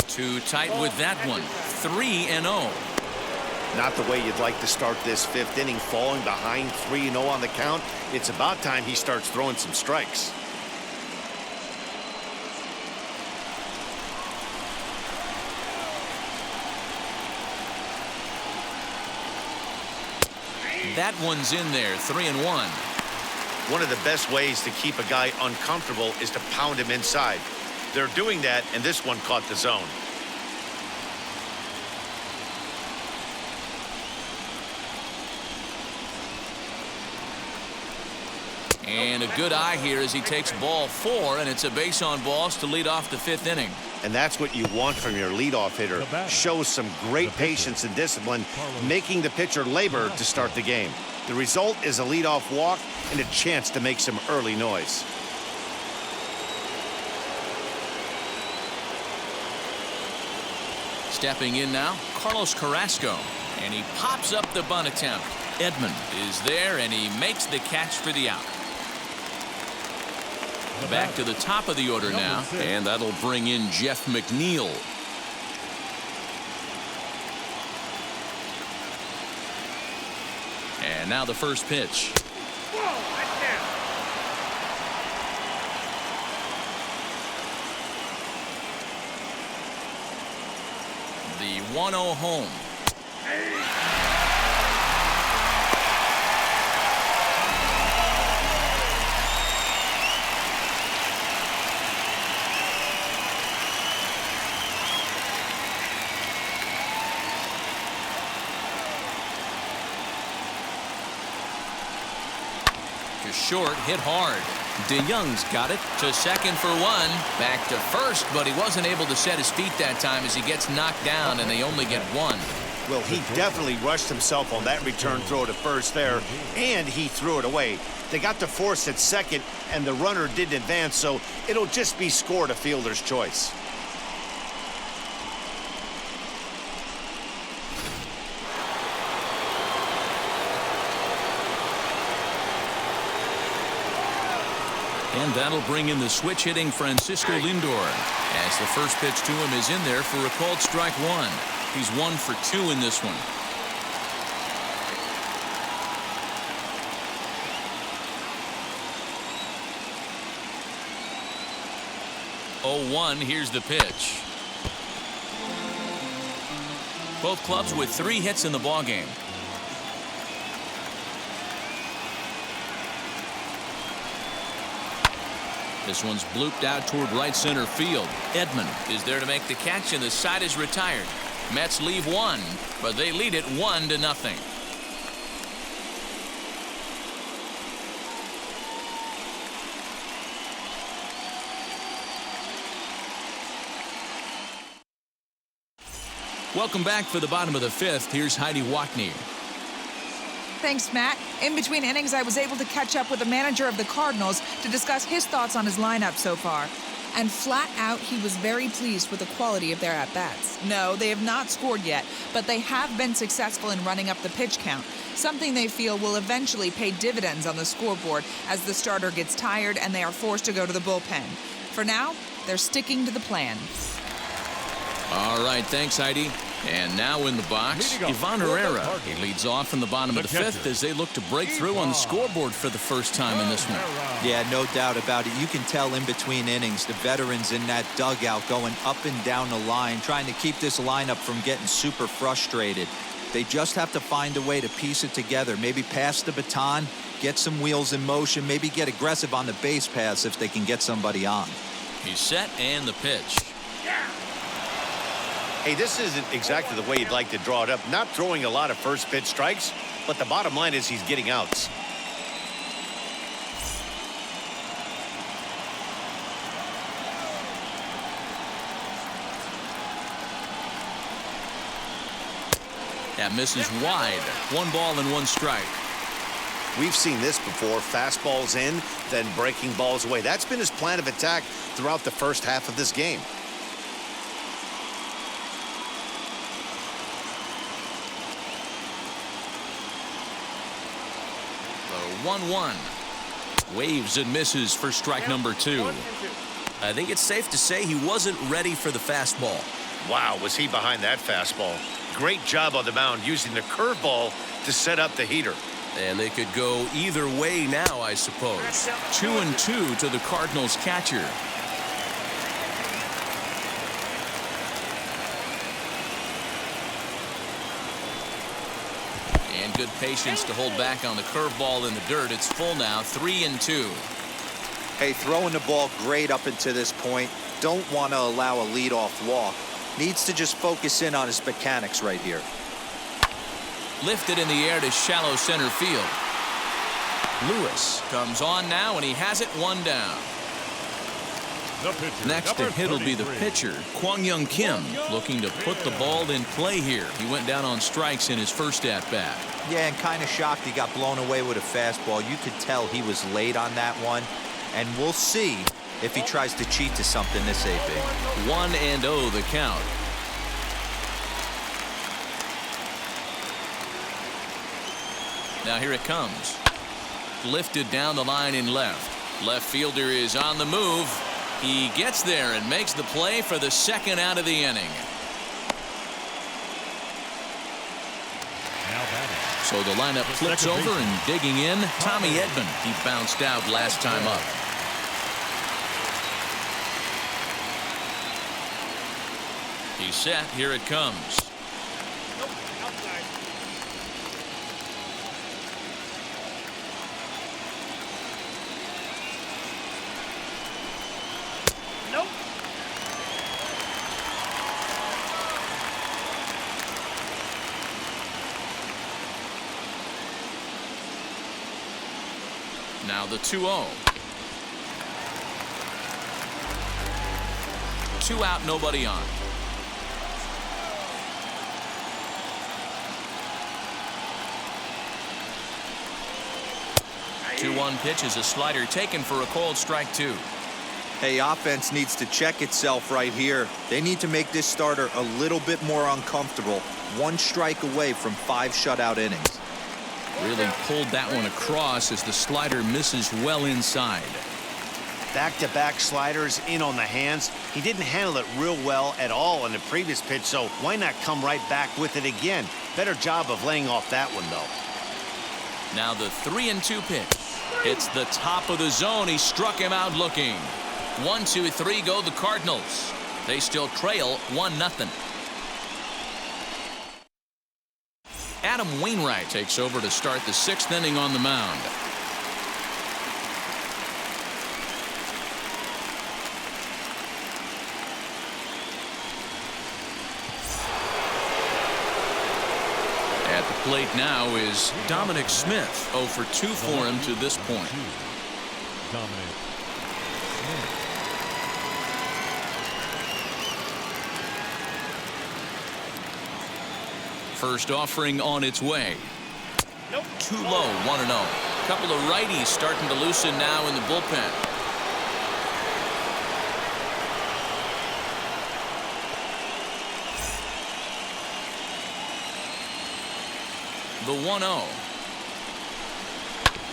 Speaker 1: Too tight with that one. 3-0.
Speaker 2: Not the way you'd like to start this fifth inning, falling behind 3-0 on the count. It's about time he starts throwing some strikes.
Speaker 1: That one's in there, 3-1.
Speaker 2: One of the best ways to keep a guy uncomfortable is to pound him inside. They're doing that, and this one caught the zone.
Speaker 1: And a good eye here as he takes ball 4, and it's a base on balls to lead off the 5th inning.
Speaker 2: And that's what you want from your leadoff hitter. Shows some great patience and discipline, making the pitcher labor to start the game. The result is a leadoff walk and a chance to make some early noise.
Speaker 1: Stepping in now, Carlos Carrasco, and he pops up the bunt attempt. Edman is there, and he makes the catch for the out. Back to the top of the order now, and that'll bring in Jeff McNeil. And now the first pitch. The 1-0 home. Short, hit hard. DeYoung's got it to second for 1. Back to first, but he wasn't able to set his feet that time as he gets knocked down, and they only get 1.
Speaker 2: Well, he definitely rushed himself on that return throw to first there, and he threw it away. They got to force at second, and the runner didn't advance, so it'll just be scored a fielder's choice.
Speaker 1: And that'll bring in the switch-hitting Francisco Lindor, as the first pitch to him is in there for a called strike 1. He's 1 for 2 in this one. Oh, 1, here's the pitch. Both clubs with 3 hits in the ballgame. This one's blooped out toward right center field. Edman is there to make the catch, and the side is retired. Mets leave 1, but they lead it 1-0. Welcome back for the bottom of the 5th. Here's Heidi Watney.
Speaker 5: Thanks, Matt. In between innings, I was able to catch up with the manager of the Cardinals to discuss his thoughts on his lineup so far. And flat out, he was very pleased with the quality of their at-bats. No, they have not scored yet, but they have been successful in running up the pitch count, something they feel will eventually pay dividends on the scoreboard as the starter gets tired and they are forced to go to the bullpen. For now, they're sticking to the plan.
Speaker 1: All right, thanks, Heidi. And now in the box, Ivan Herrera. He leads off in the bottom of the 5th as they look to break through on the scoreboard for the first time in this one.
Speaker 4: Yeah, no doubt about it. You can tell in between innings, the veterans in that dugout going up and down the line, trying to keep this lineup from getting super frustrated. They just have to find a way to piece it together. Maybe pass the baton, get some wheels in motion, maybe get aggressive on the base paths if they can get somebody on.
Speaker 1: He's set, and the pitch.
Speaker 2: Hey, this isn't exactly the way you'd like to draw it up. Not throwing a lot of first pitch strikes, but the bottom line is he's getting outs.
Speaker 1: That misses wide. 1 ball and 1 strike.
Speaker 2: We've seen this before. Fastballs in, then breaking balls away. That's been his plan of attack throughout the first half of this game.
Speaker 1: The 1-1. Waves and misses for strike number 2. I think it's safe to say he wasn't ready for the fastball.
Speaker 2: Wow, was he behind that fastball. Great job on the mound using the curveball to set up the heater.
Speaker 1: And they could go either way now, I suppose. 2-2 to the Cardinals catcher. And good patience to hold back on the curveball in the dirt. It's full now, 3-2.
Speaker 4: Hey, throwing the ball great up until this point. Don't want to allow a leadoff walk. Needs to just focus in on his mechanics right here.
Speaker 1: Lifted in the air to shallow center field. Lewis comes on now, and he has it, one down. Next to hit will be the pitcher, Kwang-Young Kim, looking to put the ball in play here. He went down on strikes in his first at-bat.
Speaker 4: Yeah, and kind of shocked he got blown away with a fastball. You could tell he was late on that one. And we'll see if he tries to cheat to something this AP.
Speaker 1: 1-0 the count. Now here it comes. Lifted down the line in left. Left fielder is on the move. He gets there and makes the play for the second out of the inning. So the lineup flips over and digging in, Tommy Edman. He bounced out last time up. He's set. Here it comes. Now the 2-0. 2 out, nobody on. 2-1 pitch is a slider taken for a called strike 2.
Speaker 4: Hey, offense needs to check itself right here. They need to make this starter a little bit more uncomfortable. 1 strike away from 5 shutout innings.
Speaker 1: Really pulled that one across as the slider misses well inside.
Speaker 2: Back-to-back sliders in on the hands. He didn't handle it real well at all in the previous pitch, so why not come right back with it again? Better job of laying off that one, though.
Speaker 1: Now the 3-2 pitch. It's the top of the zone. He struck him out looking. 1-2-3 go the Cardinals. They still trail 1-0. Adam Wainwright takes over to start the 6th inning on the mound. At the plate now is Dominic Smith. 0 for 2 for him to this point.
Speaker 3: Dominic Smith.
Speaker 1: First offering on its way. Too low, 1-0. Couple of righties starting to loosen now in the bullpen. The 1-0.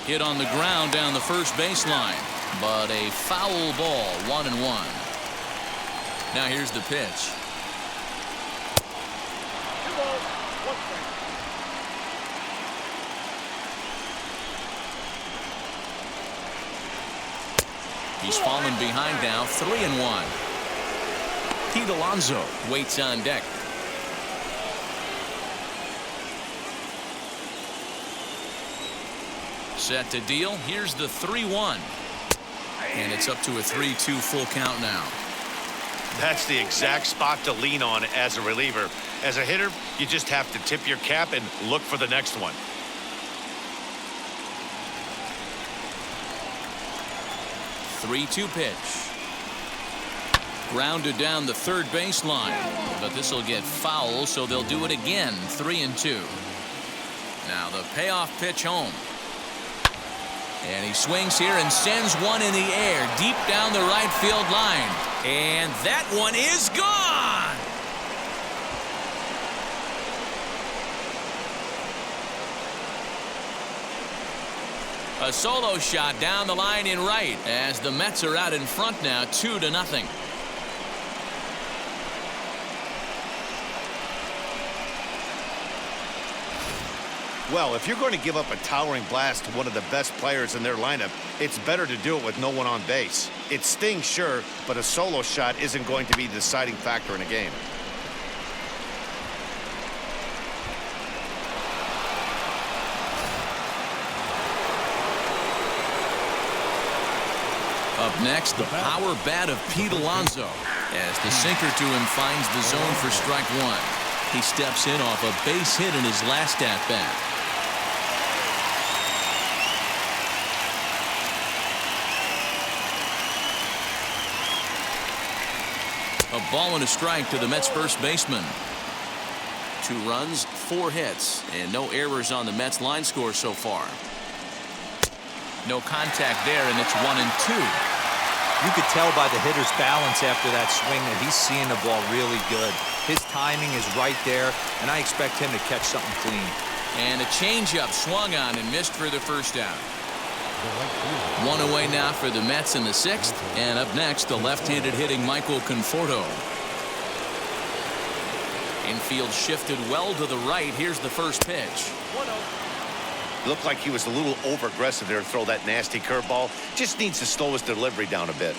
Speaker 1: Hit on the ground down the first baseline, but a foul ball, 1-1. Now here's the pitch. He's fallen behind now, 3-1. Pete Alonso waits on deck. Set to deal. Here's the 3-1. And it's up to a 3-2 full count now.
Speaker 2: That's the exact spot to lean on as a reliever. As a hitter, you just have to tip your cap and look for the next one.
Speaker 1: 3-2 pitch. Grounded down the third baseline, but this will get foul, so they'll do it again. 3-2. Now the payoff pitch home. And he swings here and sends one in the air deep down the right field line. And that one is gone. A solo shot down the line in right as the Mets are out in front now, 2-0.
Speaker 2: Well, if you're going to give up a towering blast to one of the best players in their lineup, it's better to do it with no one on base. It stings, sure, but a solo shot isn't going to be the deciding factor in a game.
Speaker 1: Up next, the power bat of Pete Alonso as the sinker to him finds the zone for strike one. He steps in off a base hit in his last at-bat. A ball and a strike to the Mets first baseman. 2 runs, 4 hits, and no errors on the Mets line score so far. No contact there, and it's 1-2.
Speaker 4: You could tell by the hitter's balance after that swing that he's seeing the ball really good. His timing is right there, and I expect him to catch something clean.
Speaker 1: And a changeup swung on and missed for the first out. 1 away now for the Mets in the 6th, and up next, the left-handed hitting Michael Conforto. Infield shifted well to the right. Here's the first pitch.
Speaker 2: Looked like he was a little over-aggressive there to throw that nasty curveball. Just needs to slow his delivery down a bit.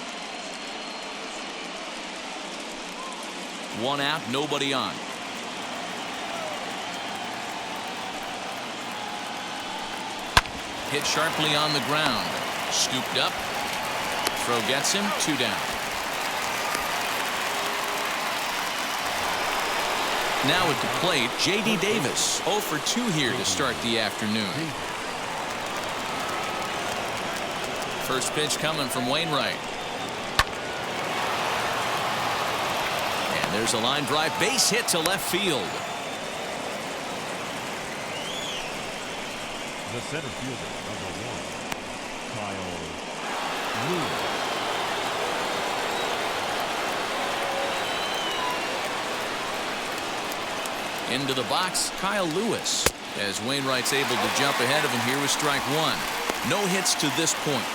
Speaker 1: 1 out, nobody on. Hit sharply on the ground. Scooped up. Throw gets him. 2 down. Now at the plate, J.D. Davis, 0 for 2 here to start the afternoon. First pitch coming from Wainwright. And there's a line drive base hit to left field.
Speaker 3: The center fielder, number 1, Kyle Lewis.
Speaker 1: Into the box, Kyle Lewis, as Wainwright's able to jump ahead of him here with strike 1. No hits to this point.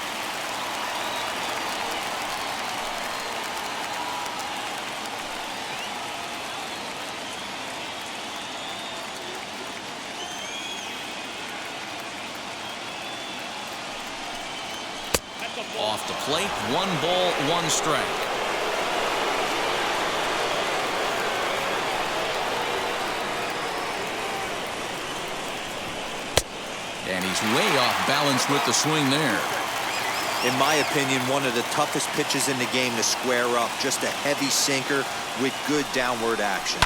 Speaker 1: Off the plate, 1 ball, 1 strike. And he's way off balance with the swing there.
Speaker 4: In my opinion, one of the toughest pitches in the game to square up. Just a heavy sinker with good downward action.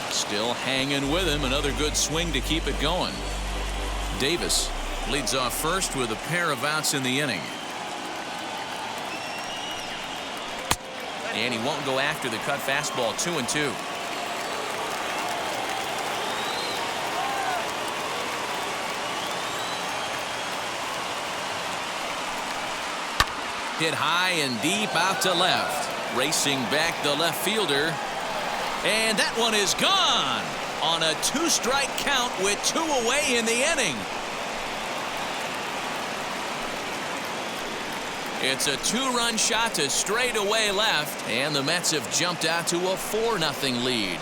Speaker 1: Still hanging with him. Another good swing to keep it going. Davis leads off first with a pair of outs in the inning. And he won't go after the cut fastball. 2-2. Hit high and deep out to left. Racing back the left fielder. And that one is gone on a 2-strike count with 2 away in the inning. It's a 2-run shot to straightaway left, and the Mets have jumped out to a 4-0 lead.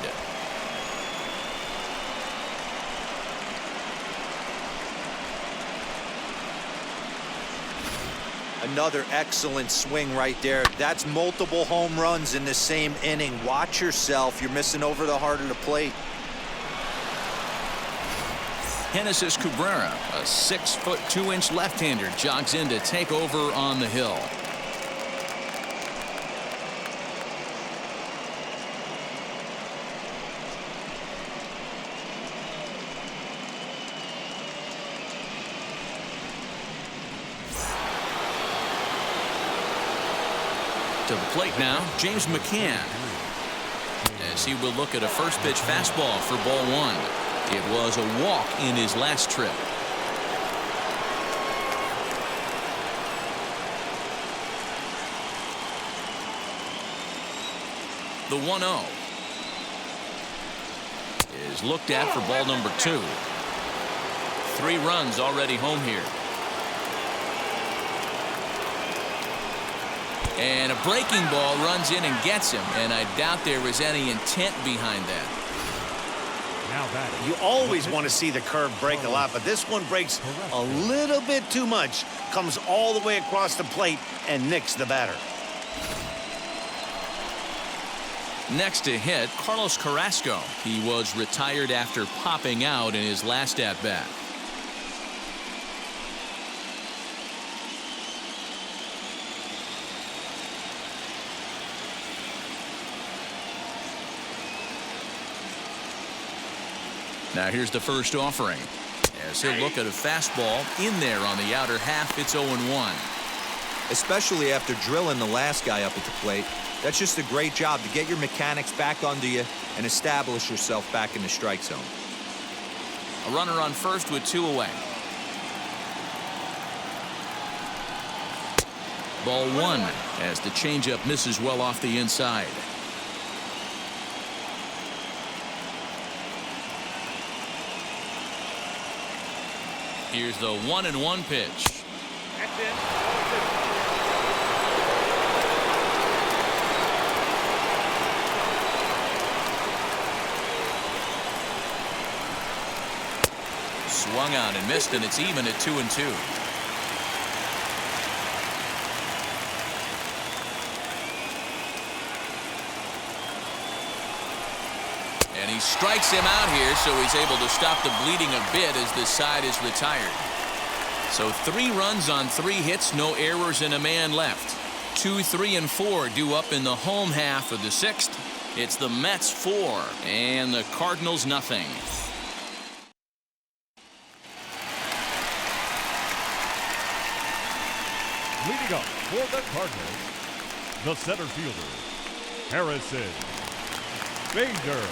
Speaker 4: Another excellent swing right there. That's multiple home runs in the same inning. Watch yourself. You're missing over the heart of the plate.
Speaker 1: Genesis Cabrera, a 6'2" left-hander, jogs in to take over on the hill. To the plate now, James McCann, as he will look at a first pitch fastball for ball 1. It was a walk in his last trip. The 1-0 is looked at for ball number 2. 3 runs already home here. And a breaking ball runs in and gets him, and I doubt there was any intent behind that.
Speaker 3: Now batting.
Speaker 2: You always want to see the curve break a lot, but this one breaks a little bit too much. Comes all the way across the plate and nicks the batter.
Speaker 1: Next to hit, Carlos Carrasco. He was retired after popping out in his last at-bat. Now here's the first offering. As he'll look at a fastball in there on the outer half, it's 0-1.
Speaker 4: Especially after drilling the last guy up at the plate. That's just a great job to get your mechanics back under you and establish yourself back in the strike zone.
Speaker 1: A runner on first with 2 away. Ball 1 as the changeup misses well off the inside. Here's the 1-1 pitch.
Speaker 6: That's it.
Speaker 1: Swung on and missed, and it's even at 2-2. And he strikes him out here, so he's able to stop the bleeding a bit as this side is retired. So 3 runs on 3 hits, no errors, and a man left. 2, 3, and 4 due up in the home half of the 6th. It's the Mets 4 and the Cardinals nothing.
Speaker 3: Leading up for the Cardinals, the center fielder, Harrison Bader.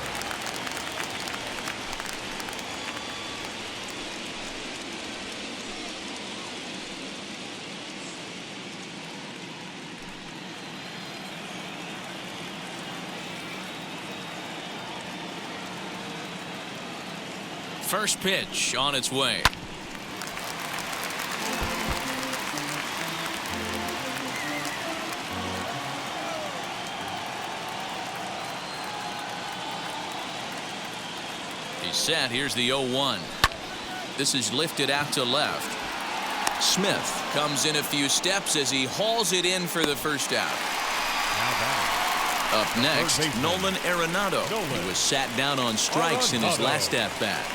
Speaker 1: First pitch on its way. He's set. Here's the 0-1. This is lifted out to left. Smith comes in a few steps as he hauls it in for the first out.
Speaker 3: Now batting.
Speaker 1: Up next,
Speaker 3: baseman,
Speaker 1: Nolan Arenado.
Speaker 3: Nolan
Speaker 1: He was sat down on strikes in his
Speaker 3: Arenado.
Speaker 1: last at-bat.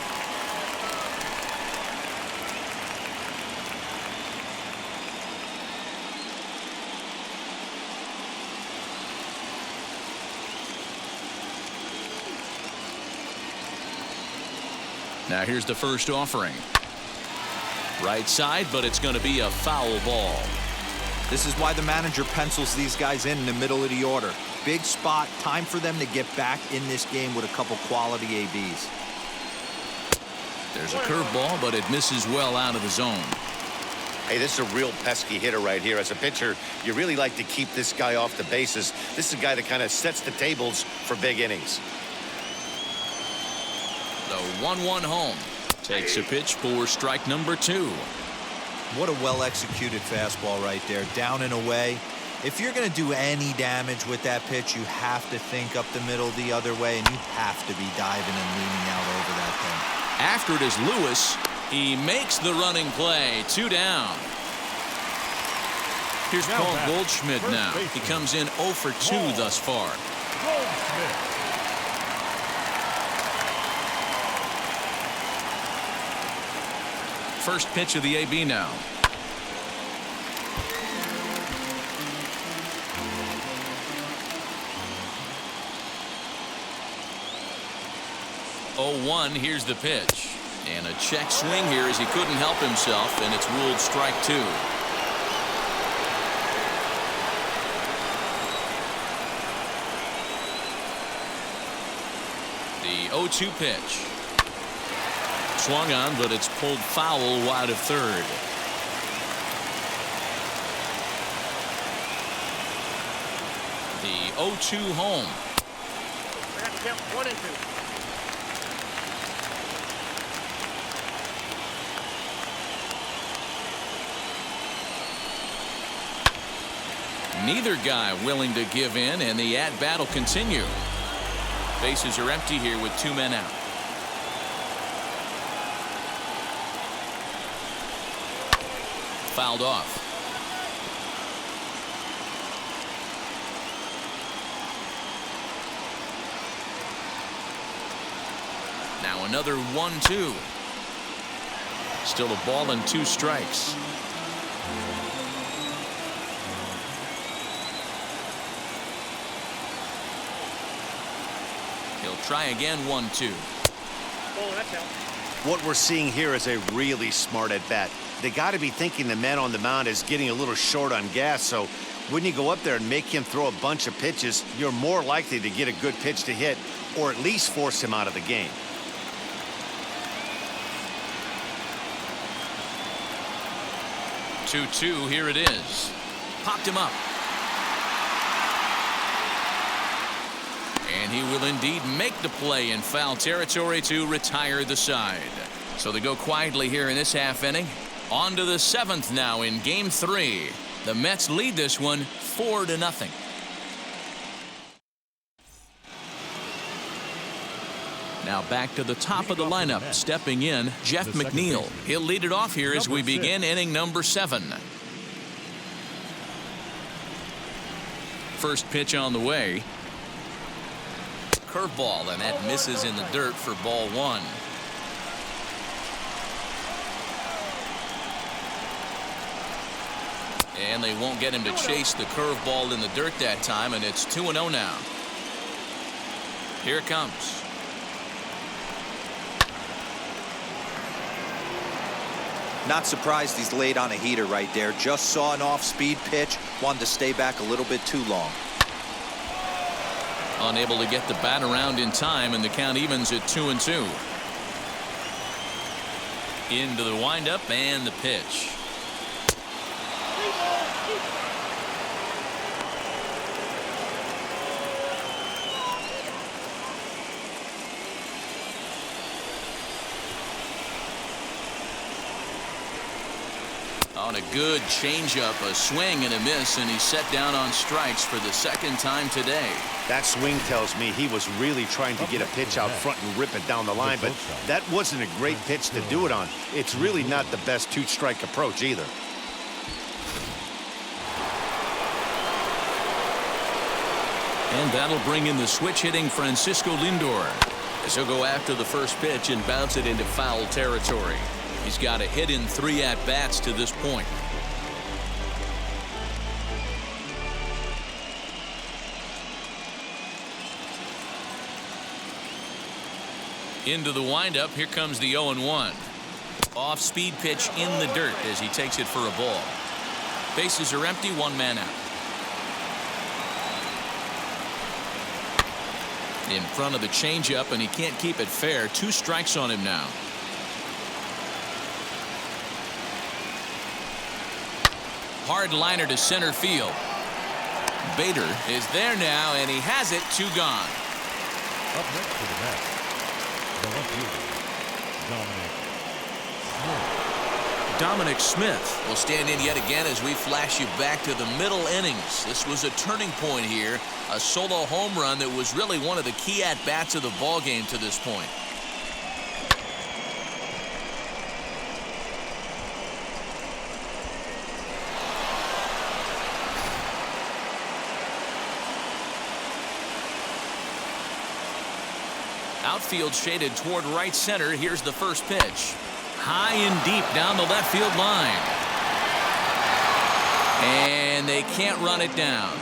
Speaker 1: Now here's the first offering. Right side, but it's going to be a foul ball.
Speaker 4: This is why the manager pencils these guys in the middle of the order. Big spot, time for them to get back in this game with a couple quality ABs.
Speaker 1: There's a curveball, but it misses well out of the zone.
Speaker 2: Hey, this is a real pesky hitter right here. As a pitcher, you really like to keep this guy off the bases. This is a guy that kind of sets the tables for big innings.
Speaker 1: The 1-1 home. Takes a pitch for strike number 2.
Speaker 4: What a well-executed fastball right there, down and away. If you're going to do any damage with that pitch, you have to think up the middle the other way, and you have to be diving and leaning out over that thing.
Speaker 1: After it is Lewis. He makes the running play. 2 down. Here's
Speaker 3: Now
Speaker 1: Paul
Speaker 3: back,
Speaker 1: Goldschmidt
Speaker 3: first
Speaker 1: now.
Speaker 3: baseman.
Speaker 1: He comes in 0 for 2
Speaker 3: Paul
Speaker 1: thus far.
Speaker 3: Goldschmidt.
Speaker 1: First pitch of the AB now. Oh, 1, here's the pitch. And a check swing here as he couldn't help himself, and it's ruled strike 2. The 0-2 pitch. Swung on, but it's pulled foul wide of third. The 0-2 home.
Speaker 6: We have to count 1 and 2.
Speaker 1: Neither guy willing to give in, and the at-bat will continue. Bases are empty here with 2 men out. fouled off. Now another 1-2. Still a ball and 2 strikes. He'll try again. 1-2.
Speaker 6: Oh, that's out.
Speaker 2: What we're seeing here is a really smart at bat. They got to be thinking the man on the mound is getting a little short on gas, so when you go up there and make him throw a bunch of pitches, you're more likely to get a good pitch to hit or at least force him out of the game.
Speaker 1: Two, here it is. Popped him up. And he will indeed make the play in foul territory to retire the side. So they go quietly here in this half inning. On to the 7th now in Game 3. The Mets lead this one 4-0. Now back to the top of the lineup. Stepping in, Jeff McNeil. He'll lead it off here as we begin inning number 7. First pitch on the way. Curveball, and that misses in the dirt for ball 1. And they won't get him to chase the curveball in the dirt that time, and it's 2-0 now. Here it comes.
Speaker 4: Not surprised he's laid on a heater right there. Just saw an off-speed pitch. Wanted to stay back a little bit too long.
Speaker 1: Unable to get the bat around in time, and the count evens at 2-2. Into the windup and the pitch. On a good changeup, a swing and a miss, and he's set down on strikes for the 2nd time today.
Speaker 2: That swing tells me he was really trying to get a pitch out front and rip it down the line, but that wasn't a great pitch to do it on. It's really not the best 2-strike approach either.
Speaker 1: And that'll bring in the switch-hitting Francisco Lindor, as he'll go after the first pitch and bounce it into foul territory. He's got a hit in 3 at-bats to this point. Into the windup. Here comes the 0-1. Off-speed pitch in the dirt as he takes it for a ball. Bases are empty, 1 man out. In front of the changeup, and he can't keep it fair. 2 strikes on him now. Hard liner to center field. Bader is there now, and he has it. 2 gone.
Speaker 3: Up next for the Mets, the left fielder,
Speaker 1: Dominic Smith will stand in yet again as we flash you back to the middle innings. This was a turning point here. A solo home run that was really one of the key at-bats of the ball game to this point. Outfield shaded toward right center. Here's the first pitch. High and deep down the left field line. And they can't run it down.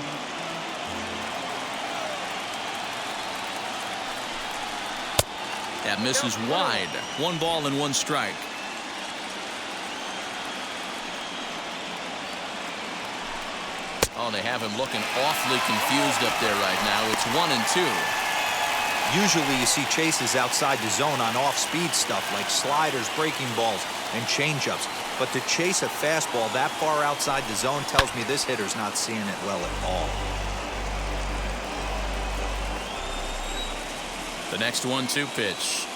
Speaker 1: That misses wide. 1 ball and 1 strike. Oh, they have him looking awfully confused up there right now. It's 1-2.
Speaker 4: Usually you see chases outside the zone on off-speed stuff like sliders, breaking balls, and changeups. But to chase a fastball that far outside the zone tells me this hitter's not seeing it well at all.
Speaker 1: The next 1-2 pitch.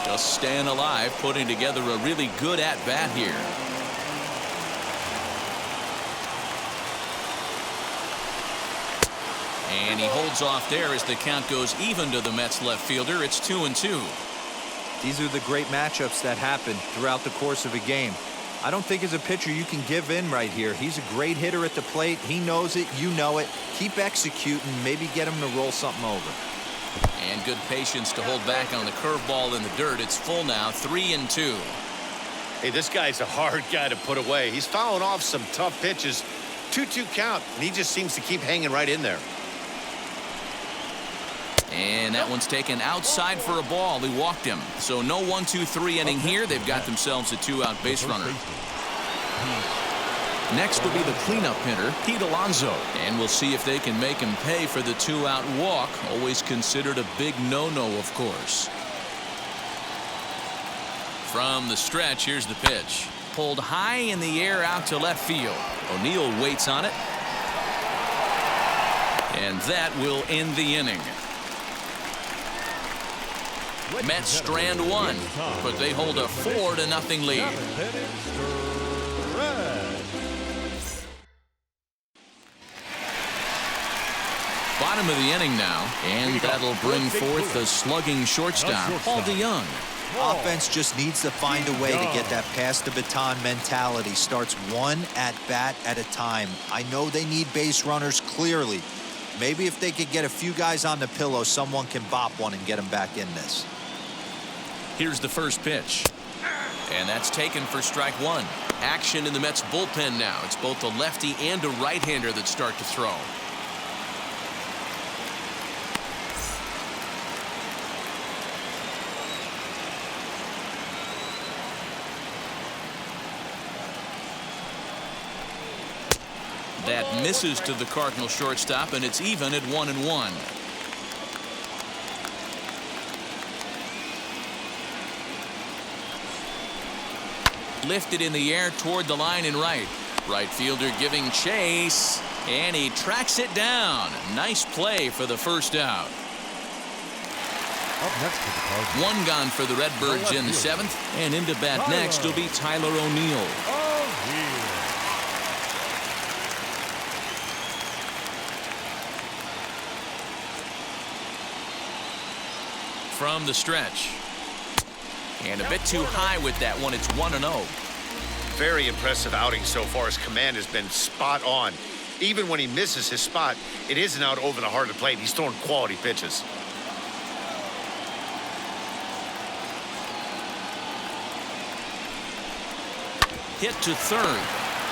Speaker 1: Just staying alive, putting together a really good at-bat here. And he holds off there as the count goes even to the Mets left fielder. It's 2-2.
Speaker 4: These are the great matchups that happen throughout the course of a game. I don't think as a pitcher you can give in right here. He's a great hitter at the plate. He knows it. You know it. Keep executing. Maybe get him to roll something over.
Speaker 1: And good patience to hold back on the curveball in the dirt. It's full now, 3-2.
Speaker 2: Hey, this guy's a hard guy to put away. He's fouling off some tough pitches. 2-2 count, and he just seems to keep hanging right in there.
Speaker 1: And that one's taken outside for a ball. He walked him. So no 1-2-3 inning here. They've got themselves a 2-out base runner. Next will be the cleanup hitter, Pete Alonso. And we'll see if they can make him pay for the 2-out walk. Always considered a big no-no, of course. From the stretch, here's the pitch. Pulled high in the air out to left field. O'Neill waits on it. And that will end the inning. Mets strand one, but they hold a 4-0 lead. Bottom of the inning now, and that'll bring forth the slugging shortstop, Paul DeYoung.
Speaker 4: Offense just needs to find a way to get that pass the baton mentality. Starts one at bat at a time. I know they need base runners clearly. Maybe if they could get a few guys on the pillow, someone can bop one and get them back in this.
Speaker 1: Here's the first pitch. And that's taken for strike one. Action in the Mets bullpen now. It's both a lefty and a right-hander that start to throw. That misses to the Cardinal shortstop, and it's even at 1-1. Lifted in the air toward the line and right. Right fielder giving chase, and he tracks it down. Nice play for the first out.
Speaker 3: Up next to the Cardinals.
Speaker 1: One gone for the Redbirds in the seventh, and into bat next will be Tyler O'Neill. From the stretch. And a bit too high with that one. It's 1-0.
Speaker 2: Very impressive outing so far. His command has been spot on. Even when he misses his spot, it isn't out over the heart of the plate. He's throwing quality pitches.
Speaker 1: Hit to third.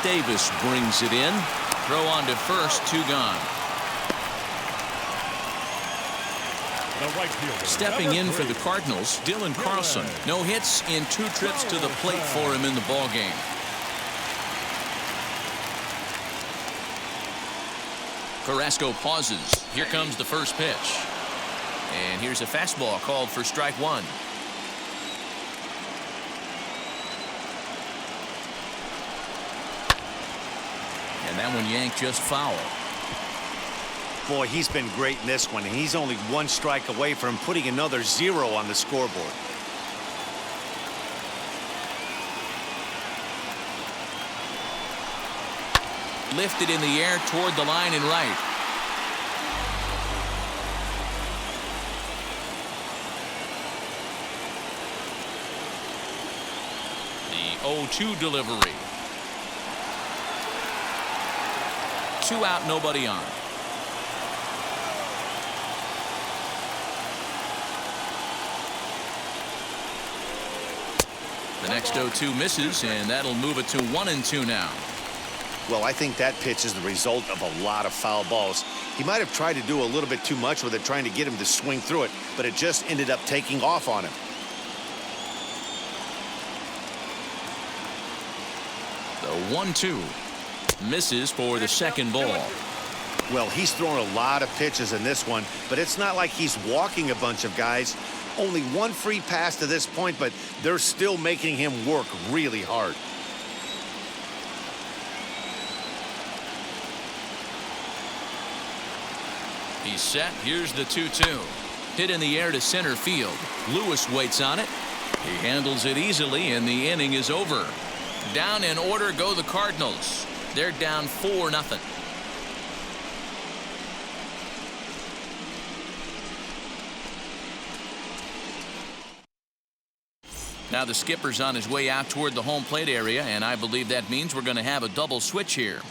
Speaker 1: Davis brings it in. Throw on to first, 2 gone. Stepping in for the Cardinals, Dylan Carlson. No hits in 2 trips to the plate for him in the ballgame. Carrasco pauses. Here comes the first pitch. And here's a fastball called for strike one. And that one yanked just foul.
Speaker 2: Boy, he's been great in this one, and he's only 1 strike away from putting another 0 on the scoreboard.
Speaker 1: Lifted in the air toward the line and right. The 0-2 delivery. 2 out, nobody on. The next 0-2 misses, and that'll move it to 1-2 now.
Speaker 2: Well, I think that pitch is the result of a lot of foul balls. He might have tried to do a little bit too much with it, trying to get him to swing through it, but it just ended up taking off on him.
Speaker 1: The 1-2 misses for the second ball.
Speaker 2: Well, he's thrown a lot of pitches in this one, but it's not like he's walking a bunch of guys. Only 1 free pass to this point, but they're still making him work really hard.
Speaker 1: He's set. Here's the 2-2. Hit in the air to center field. Lewis waits on it. He handles it easily, and the inning is over. Down in order go the Cardinals. They're down 4-0. Now the skipper's on his way out toward the home plate area, and I believe that means we're going to have a double switch here.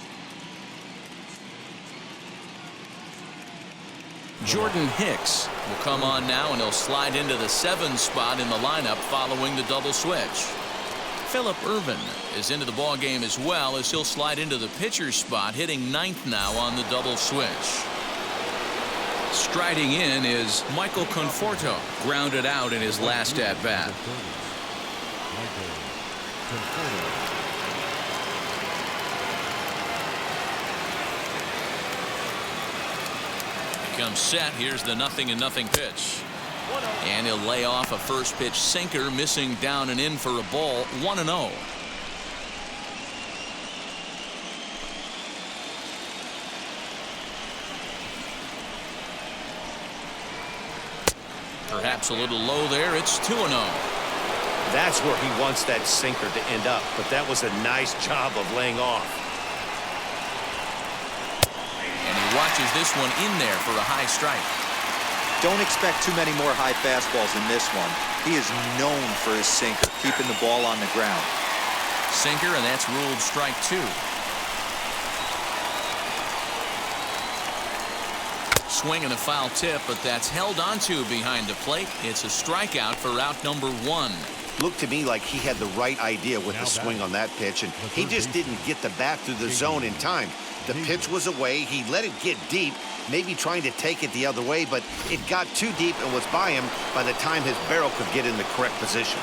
Speaker 1: Jordan Hicks will come on now, and he'll slide into the 7 spot in the lineup following the double switch. Phillip Ervin is into the ball game as well, as he'll slide into the pitcher's spot, hitting 9th now on the double switch. Striding in is Michael Conforto, grounded out in his last at bat. Comes set. Here's the 0-0 pitch. And he'll lay off a first pitch sinker, missing down and in for a ball. 1-0. Perhaps a little low there. It's 2-0.
Speaker 2: That's where he wants that sinker to end up, but that was a nice job of laying off.
Speaker 1: And he watches this one in there for a high strike.
Speaker 4: Don't expect too many more high fastballs in this one. He is known for his sinker, keeping the ball on the ground.
Speaker 1: Sinker, and that's ruled strike 2. Swing and a foul tip, but that's held onto behind the plate. It's a strikeout for out number 1.
Speaker 2: Looked to me like he had the right idea with the swing on that pitch, and he just didn't get the bat through the zone in time. The pitch was away. He let it get deep, maybe trying to take it the other way, but it got too deep and was by him by the time his barrel could get in the correct position.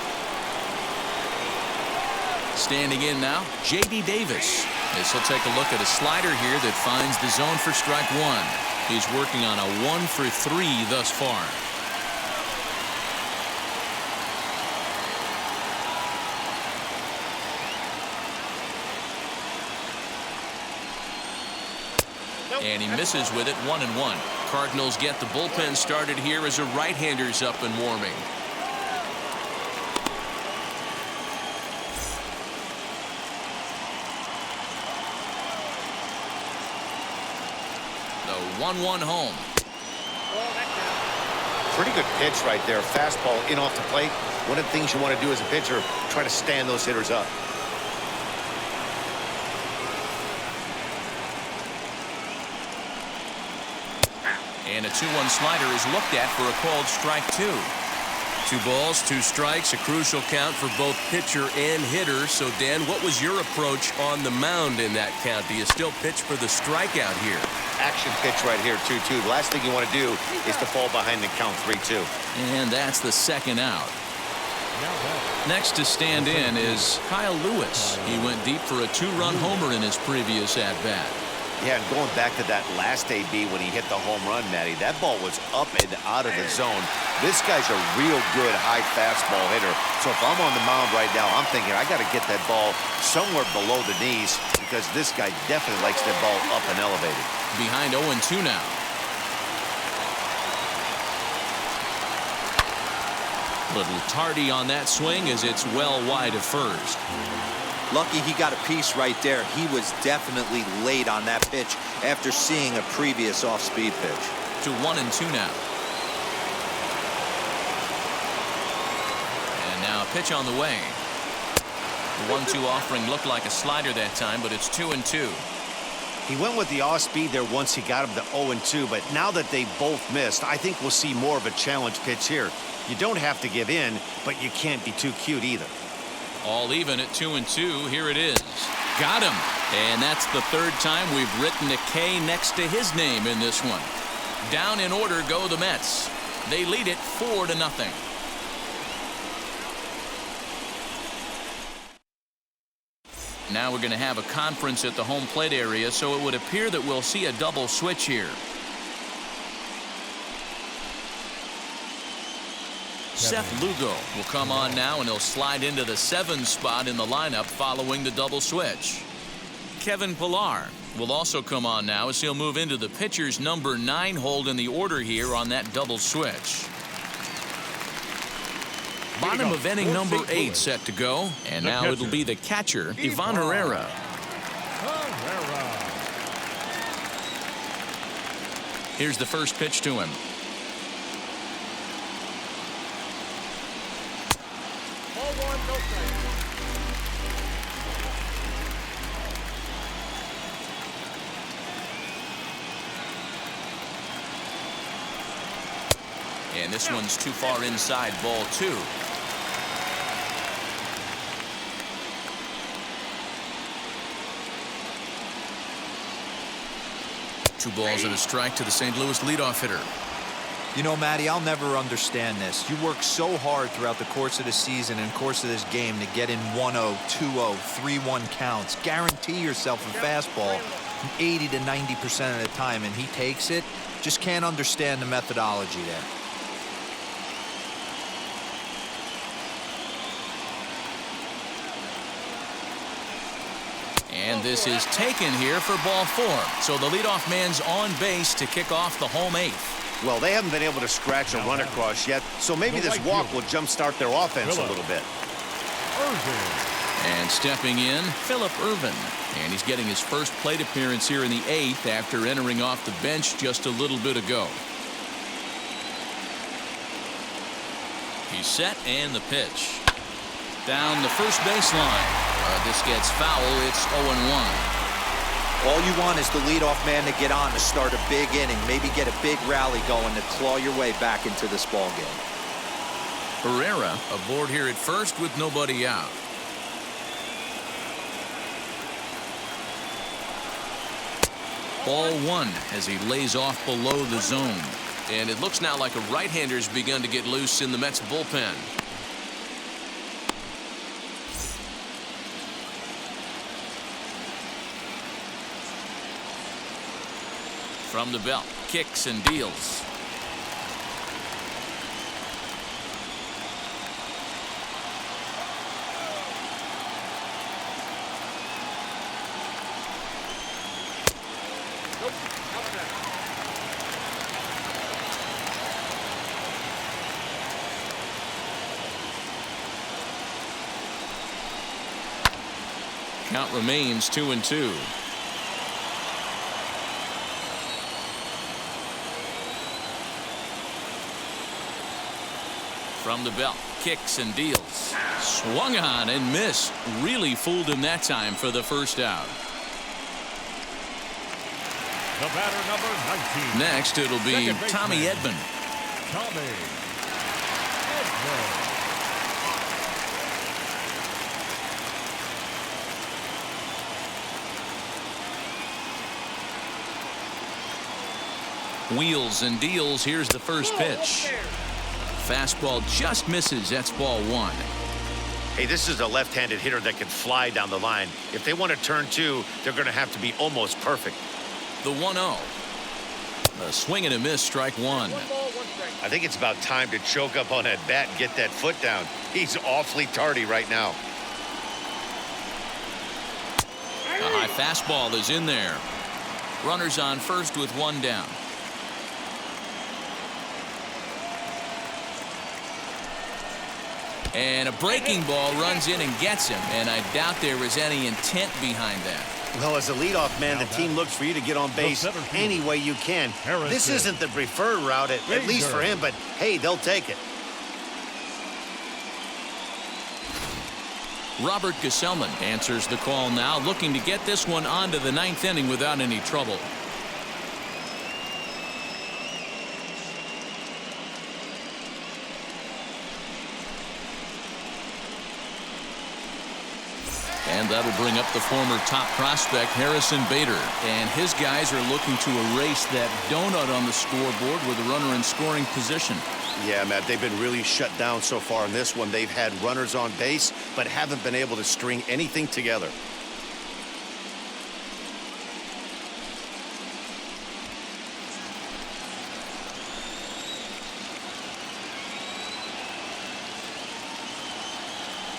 Speaker 1: Standing in now, J.D. Davis. This will take a look at a slider here that finds the zone for strike 1. He's working on a 1 for 3 thus far. And he misses with it. 1-1. Cardinals get the bullpen started here as a right-hander's up and warming. The 1-1 home.
Speaker 2: Pretty good pitch right there. Fastball in off the plate. One of the things you want to do as a pitcher, try to stand those hitters up.
Speaker 1: And a 2-1 slider is looked at for a called strike 2. 2 balls, 2 strikes, a crucial count for both pitcher and hitter. So, Dan, what was your approach on the mound in that count? Do you still pitch for the strikeout here?
Speaker 2: Action pitch right here, 2-2. The last thing you want to do is to fall behind the count 3-2.
Speaker 1: And that's the second out. Next to stand in is Kyle Lewis. He went deep for a 2-run homer in his previous at-bat.
Speaker 2: Yeah, and going back to that last AB when he hit the home run, Matty, that ball was up and out of the zone. This guy's a real good high fastball hitter. So if I'm on the mound right now, I'm thinking I got to get that ball somewhere below the knees because this guy definitely likes that ball up and elevated.
Speaker 1: Behind 0-2 now. Little tardy on that swing as it's well wide of first.
Speaker 4: Lucky he got a piece right there. He was definitely late on that pitch after seeing a previous off-speed pitch.
Speaker 1: To 1-2 now. And now a pitch on the way. The 1-2 offering looked like a slider that time, but it's 2-2.
Speaker 2: He went with the off-speed there once he got him to 0-2, but now that they both missed, I think we'll see more of a challenge pitch here. You don't have to give in, but you can't be too cute either.
Speaker 1: All even at 2-2. Here it is. Got him. And that's the 3rd time we've written a K next to his name in this one. Down in order go the Mets. They lead it 4-0. Now we're going to have a conference at the home plate area, so it would appear that we'll see a double switch here. Seth Lugo will come on now, and he'll slide into the 7 spot in the lineup following the double switch. Kevin Pillar will also come on now as he'll move into the pitcher's number 9 hold in the order here on that double switch. Bottom of inning number 8 set to go, and now it'll be the catcher, Ivan Herrera. Here's the first pitch to him.
Speaker 6: 1, no strikes.
Speaker 1: And this one's too far inside, ball 2. Two balls and a strike to the St. Louis leadoff hitter.
Speaker 4: You know, Matty, I'll never understand this. You work so hard throughout the course of the season and course of this game to get in 1-0, 2-0, 3-1 counts. Guarantee yourself a fastball 80 to 90% of the time, and he takes it. Just can't understand the methodology there.
Speaker 1: And this is taken here for ball 4. So the leadoff man's on base to kick off the home 8th.
Speaker 2: Well, they haven't been able to scratch a run across yet, so maybe this walk will jumpstart their offense a little bit.
Speaker 1: And stepping in, Phillip Ervin. And he's getting his first plate appearance here in the 8th after entering off the bench just a little bit ago. He's set and the pitch. Down the first baseline. This gets foul. It's 0-1.
Speaker 4: All you want is the leadoff man to get on to start a big inning, maybe get a big rally going to claw your way back into this ball game.
Speaker 1: Herrera aboard here at first with nobody out. Ball 1 as he lays off below the zone. And it looks now like a right-hander's begun to get loose in the Mets bullpen. From the belt, kicks and deals. Count remains 2-2. From the belt, kicks and deals. Swung on and missed. Really fooled him that time for the first out.
Speaker 3: The batter, number 19.
Speaker 1: Next, it'll be Tommy Edman.
Speaker 3: Tommy Edman.
Speaker 1: Wheels and deals. Here's the first pitch. Fastball just misses. That's ball 1.
Speaker 2: Hey, this is a left-handed hitter that can fly down the line. If they want to turn 2, they're going to have to be almost perfect.
Speaker 1: The 1-0. A swing and a miss, strike 1.
Speaker 6: 1 ball, 1 strike.
Speaker 2: I think it's about time to choke up on that bat and get that foot down. He's awfully tardy right now.
Speaker 1: A high fastball is in there. Runners on first with 1 down. And a breaking ball runs in and gets him. And I doubt there was any intent behind that.
Speaker 2: Well, as a leadoff man, the team looks for you to get on base any way you can. This isn't the preferred route, at least for him, but hey, they'll take it.
Speaker 1: Robert Gesellman answers the call now, looking to get this one onto the 9th inning without any trouble. And that'll bring up the former top prospect, Harrison Bader. And his guys are looking to erase that donut on the scoreboard with a runner in scoring position.
Speaker 2: Yeah, Matt, they've been really shut down so far in this one. They've had runners on base, but haven't been able to string anything together.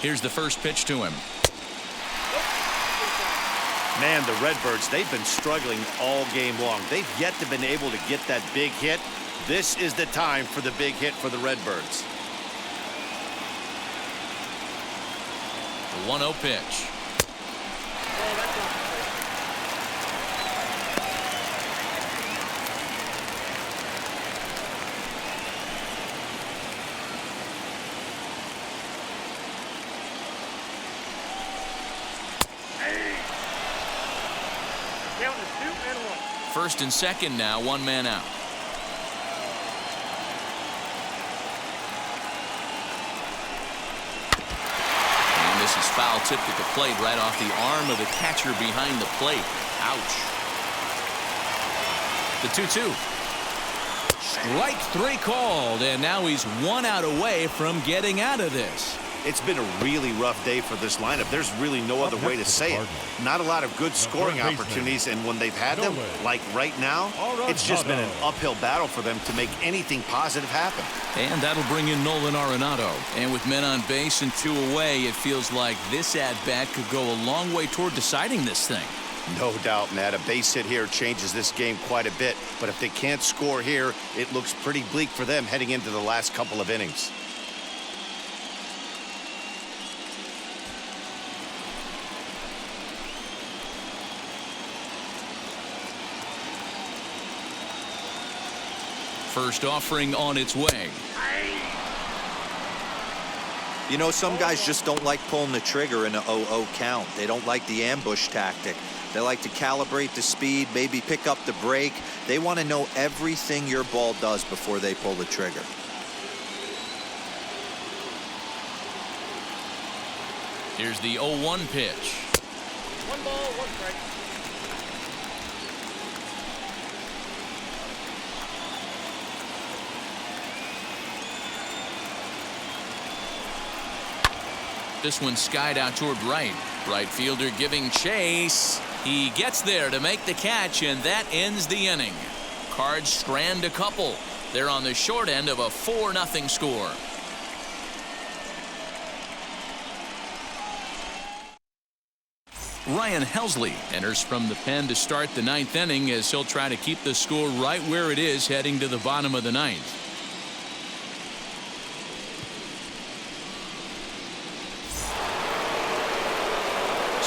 Speaker 1: Here's the first pitch to him.
Speaker 2: Man, the Redbirds, they've been struggling all game long. They've yet to been able to get that big hit. This is the time for the big hit for the Redbirds.
Speaker 1: The 1-0 pitch.
Speaker 6: Count is 2 and 1.
Speaker 1: First and second now, one man out. And this is foul tipped at the plate right off the arm of the catcher behind the plate. Ouch. The 2-2. Strike three called, and now he's 1 out away from getting out of this.
Speaker 2: It's been a really rough day for this lineup. There's really no other way to say it. Not a lot of good scoring opportunities, and when they've had them, like right now, it's just been an uphill battle for them to make anything positive happen.
Speaker 1: And that'll bring in Nolan Arenado. And with men on base and 2 away, it feels like this at-bat could go a long way toward deciding this thing.
Speaker 2: No doubt, Matt. A base hit here changes this game quite a bit. But if they can't score here, it looks pretty bleak for them heading into the last couple of innings.
Speaker 1: First offering on its way.
Speaker 4: You know, some guys just don't like pulling the trigger in an 0-0 count. They don't like the ambush tactic. They like to calibrate the speed, maybe pick up the brake. They want to know everything your ball does before they pull the trigger.
Speaker 1: Here's the 0-1 pitch.
Speaker 6: 1 ball, 1 strike.
Speaker 1: This one skied out toward right. Right fielder giving chase. He gets there to make the catch, and that ends the inning. Cards strand a couple. They're on the short end of a 4-0 score. Ryan Helsley enters from the pen to start the 9th inning as he'll try to keep the score right where it is heading to the bottom of the 9th.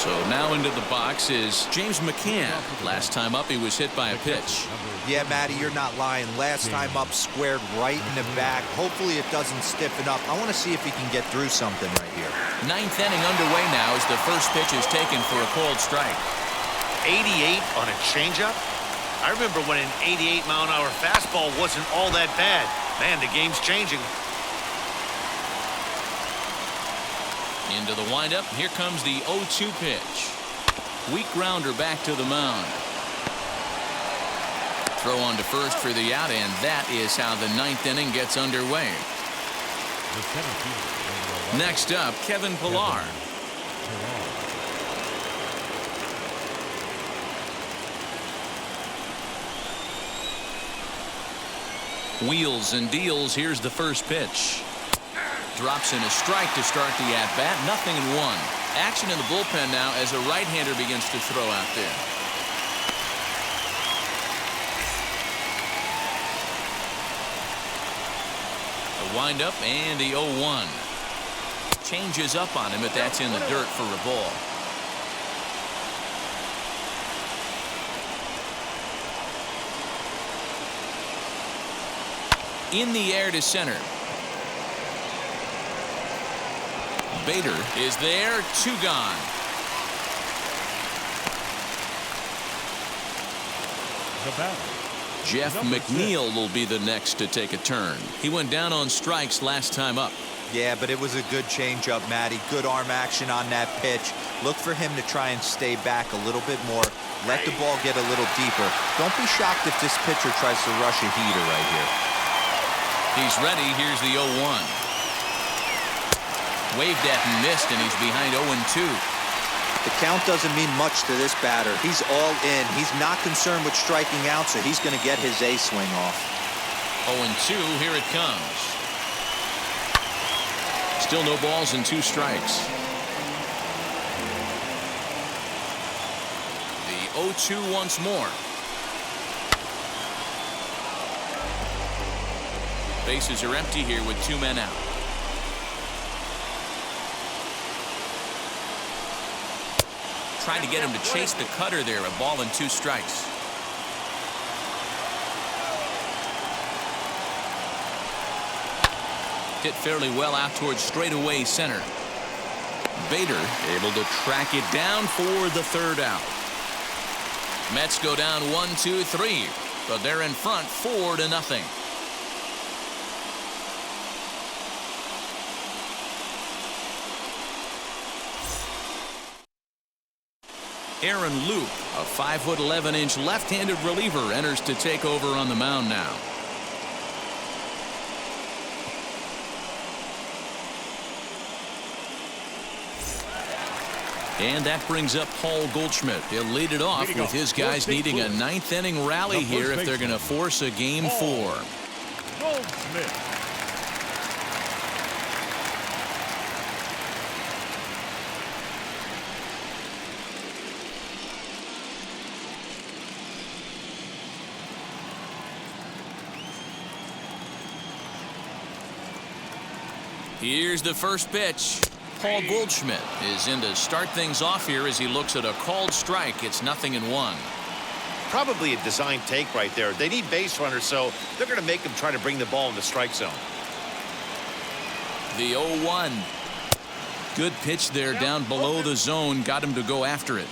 Speaker 1: So now into the box is James McCann. Last time up, he was hit by a pitch.
Speaker 4: Yeah, Matty, you're not lying. Last time up, squared right in the back. Hopefully it doesn't stiffen up. I want to see if he can get through something right here.
Speaker 1: 9th inning underway now as the first pitch is taken for a called strike.
Speaker 2: 88 on a changeup? I remember when an 88-mile-an-hour fastball wasn't all that bad. Man, the game's changing.
Speaker 1: Into the windup. Here comes the 0-2 pitch. Weak grounder back to the mound. Throw on to first for the out, and that is how the 9th inning gets underway. Next up, Kevin Pillar. Wheels and deals. Here's the first pitch. Drops in a strike to start the at-bat. 0-1. Action in the bullpen now as a right-hander begins to throw out there. The windup and the 0-1. Changes up on him, but that's in the dirt for a ball. In the air to center. Bader is there, 2 gone.
Speaker 3: The batter.
Speaker 1: Jeff McNeil will be the next to take a turn. He went down on strikes last time up.
Speaker 4: Yeah, but it was a good changeup, Matty. Good arm action on that pitch. Look for him to try and stay back a little bit more. Let the ball get a little deeper. Don't be shocked if this pitcher tries to rush a heater right here.
Speaker 1: He's ready. Here's the 0-1. Waved at and missed, and he's behind 0-2.
Speaker 4: The count doesn't mean much to this batter. He's all in. He's not concerned with striking out, so he's going to get his A swing off.
Speaker 1: 0-2, here it comes. Still no balls and 2 strikes. The 0-2 once more. Bases are empty here with 2 men out. Trying to get him to chase the cutter there. A ball and 2 strikes. Hit fairly well out towards straightaway center. Bader able to track it down for the 3rd out. Mets go down 1-2-3, but they're in front 4-0. Aaron Luke, a 5'11" left-handed reliever, enters to take over on the mound now. And that brings up Paul Goldschmidt. He'll lead it off with his guys needing a ninth-inning rally here if they're going to force a Game 4.
Speaker 3: Goldschmidt.
Speaker 1: Here's the first pitch. Paul Goldschmidt is in to start things off here as he looks at a called strike. It's 0-1.
Speaker 2: Probably a design take right there. They need base runners, so they're going to make them try to bring the ball in the strike zone.
Speaker 1: The 0-1. Good pitch there down below the zone. Got him to go after it.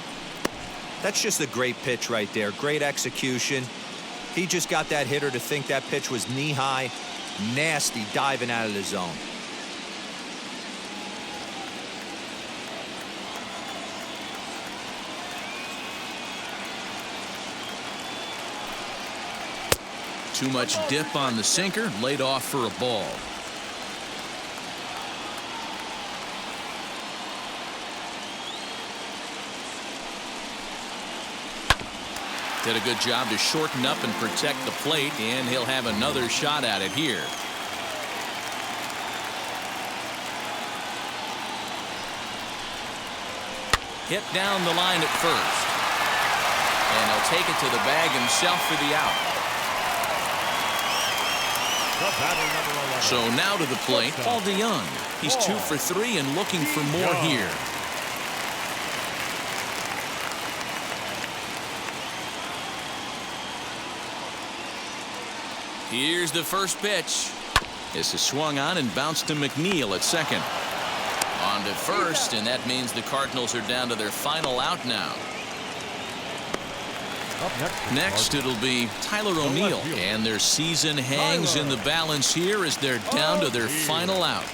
Speaker 4: That's just a great pitch right there. Great execution. He just got that hitter to think that pitch was knee-high. Nasty diving out of the zone.
Speaker 1: Too much dip on the sinker, laid off for a ball. Did a good job to shorten up and protect the plate, and he'll have another shot at it here. Hit down the line at first. And he'll take it to the bag himself for the out. So now to the plate, Paul DeYoung. He's 2 for 3 and looking for more here. Here's the first pitch. This is swung on and bounced to McNeil at second. On to first, and that means the Cardinals are down to their final out now. Next, it'll be Tyler O'Neill, and their season hangs in the balance here as they're down to their final out.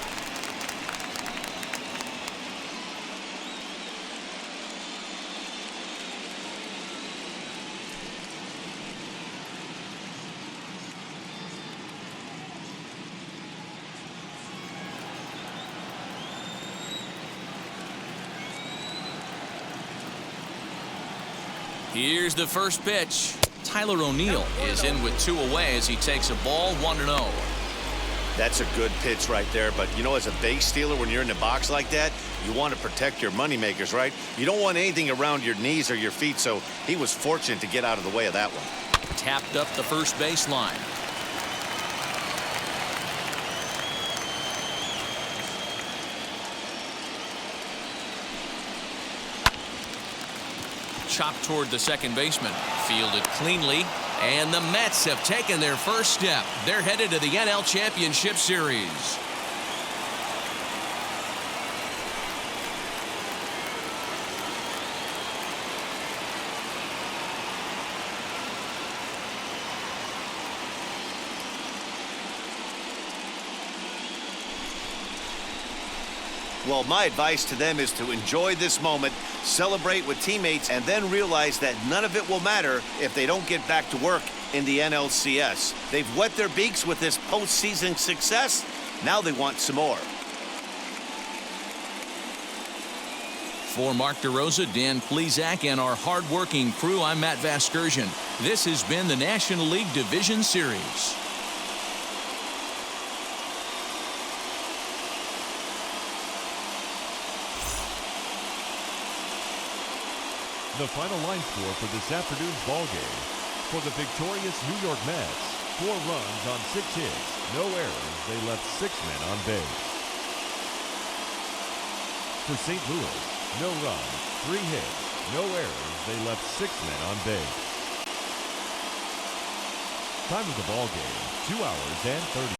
Speaker 1: Here's the first pitch. Tyler O'Neill is in with 2 away as he takes a ball 1-0.
Speaker 2: That's a good pitch right there, but you know, as a base stealer, when you're in the box like that, you want to protect your moneymakers, right? You don't want anything around your knees or your feet, so he was fortunate to get out of the way of that one.
Speaker 1: Tapped up the first baseline. Chopped toward the second baseman. Fielded cleanly. And the Mets have taken their first step. They're headed to the NL Championship Series.
Speaker 2: Well, my advice to them is to enjoy this moment, celebrate with teammates, and then realize that none of it will matter if they don't get back to work in the NLCS. They've wet their beaks with this postseason success. Now they want some more.
Speaker 1: For Mark DeRosa, Dan Plesac, and our hard-working crew, I'm Matt Vasgersian. This has been the National League Division Series.
Speaker 3: The final line score for this afternoon's ball game. For the victorious New York Mets, 4 runs on 6 hits, no errors. They left 6 men on base. For St. Louis, no runs, 3 hits, no errors. They left 6 men on base. Time of the ball game, 2 hours and 30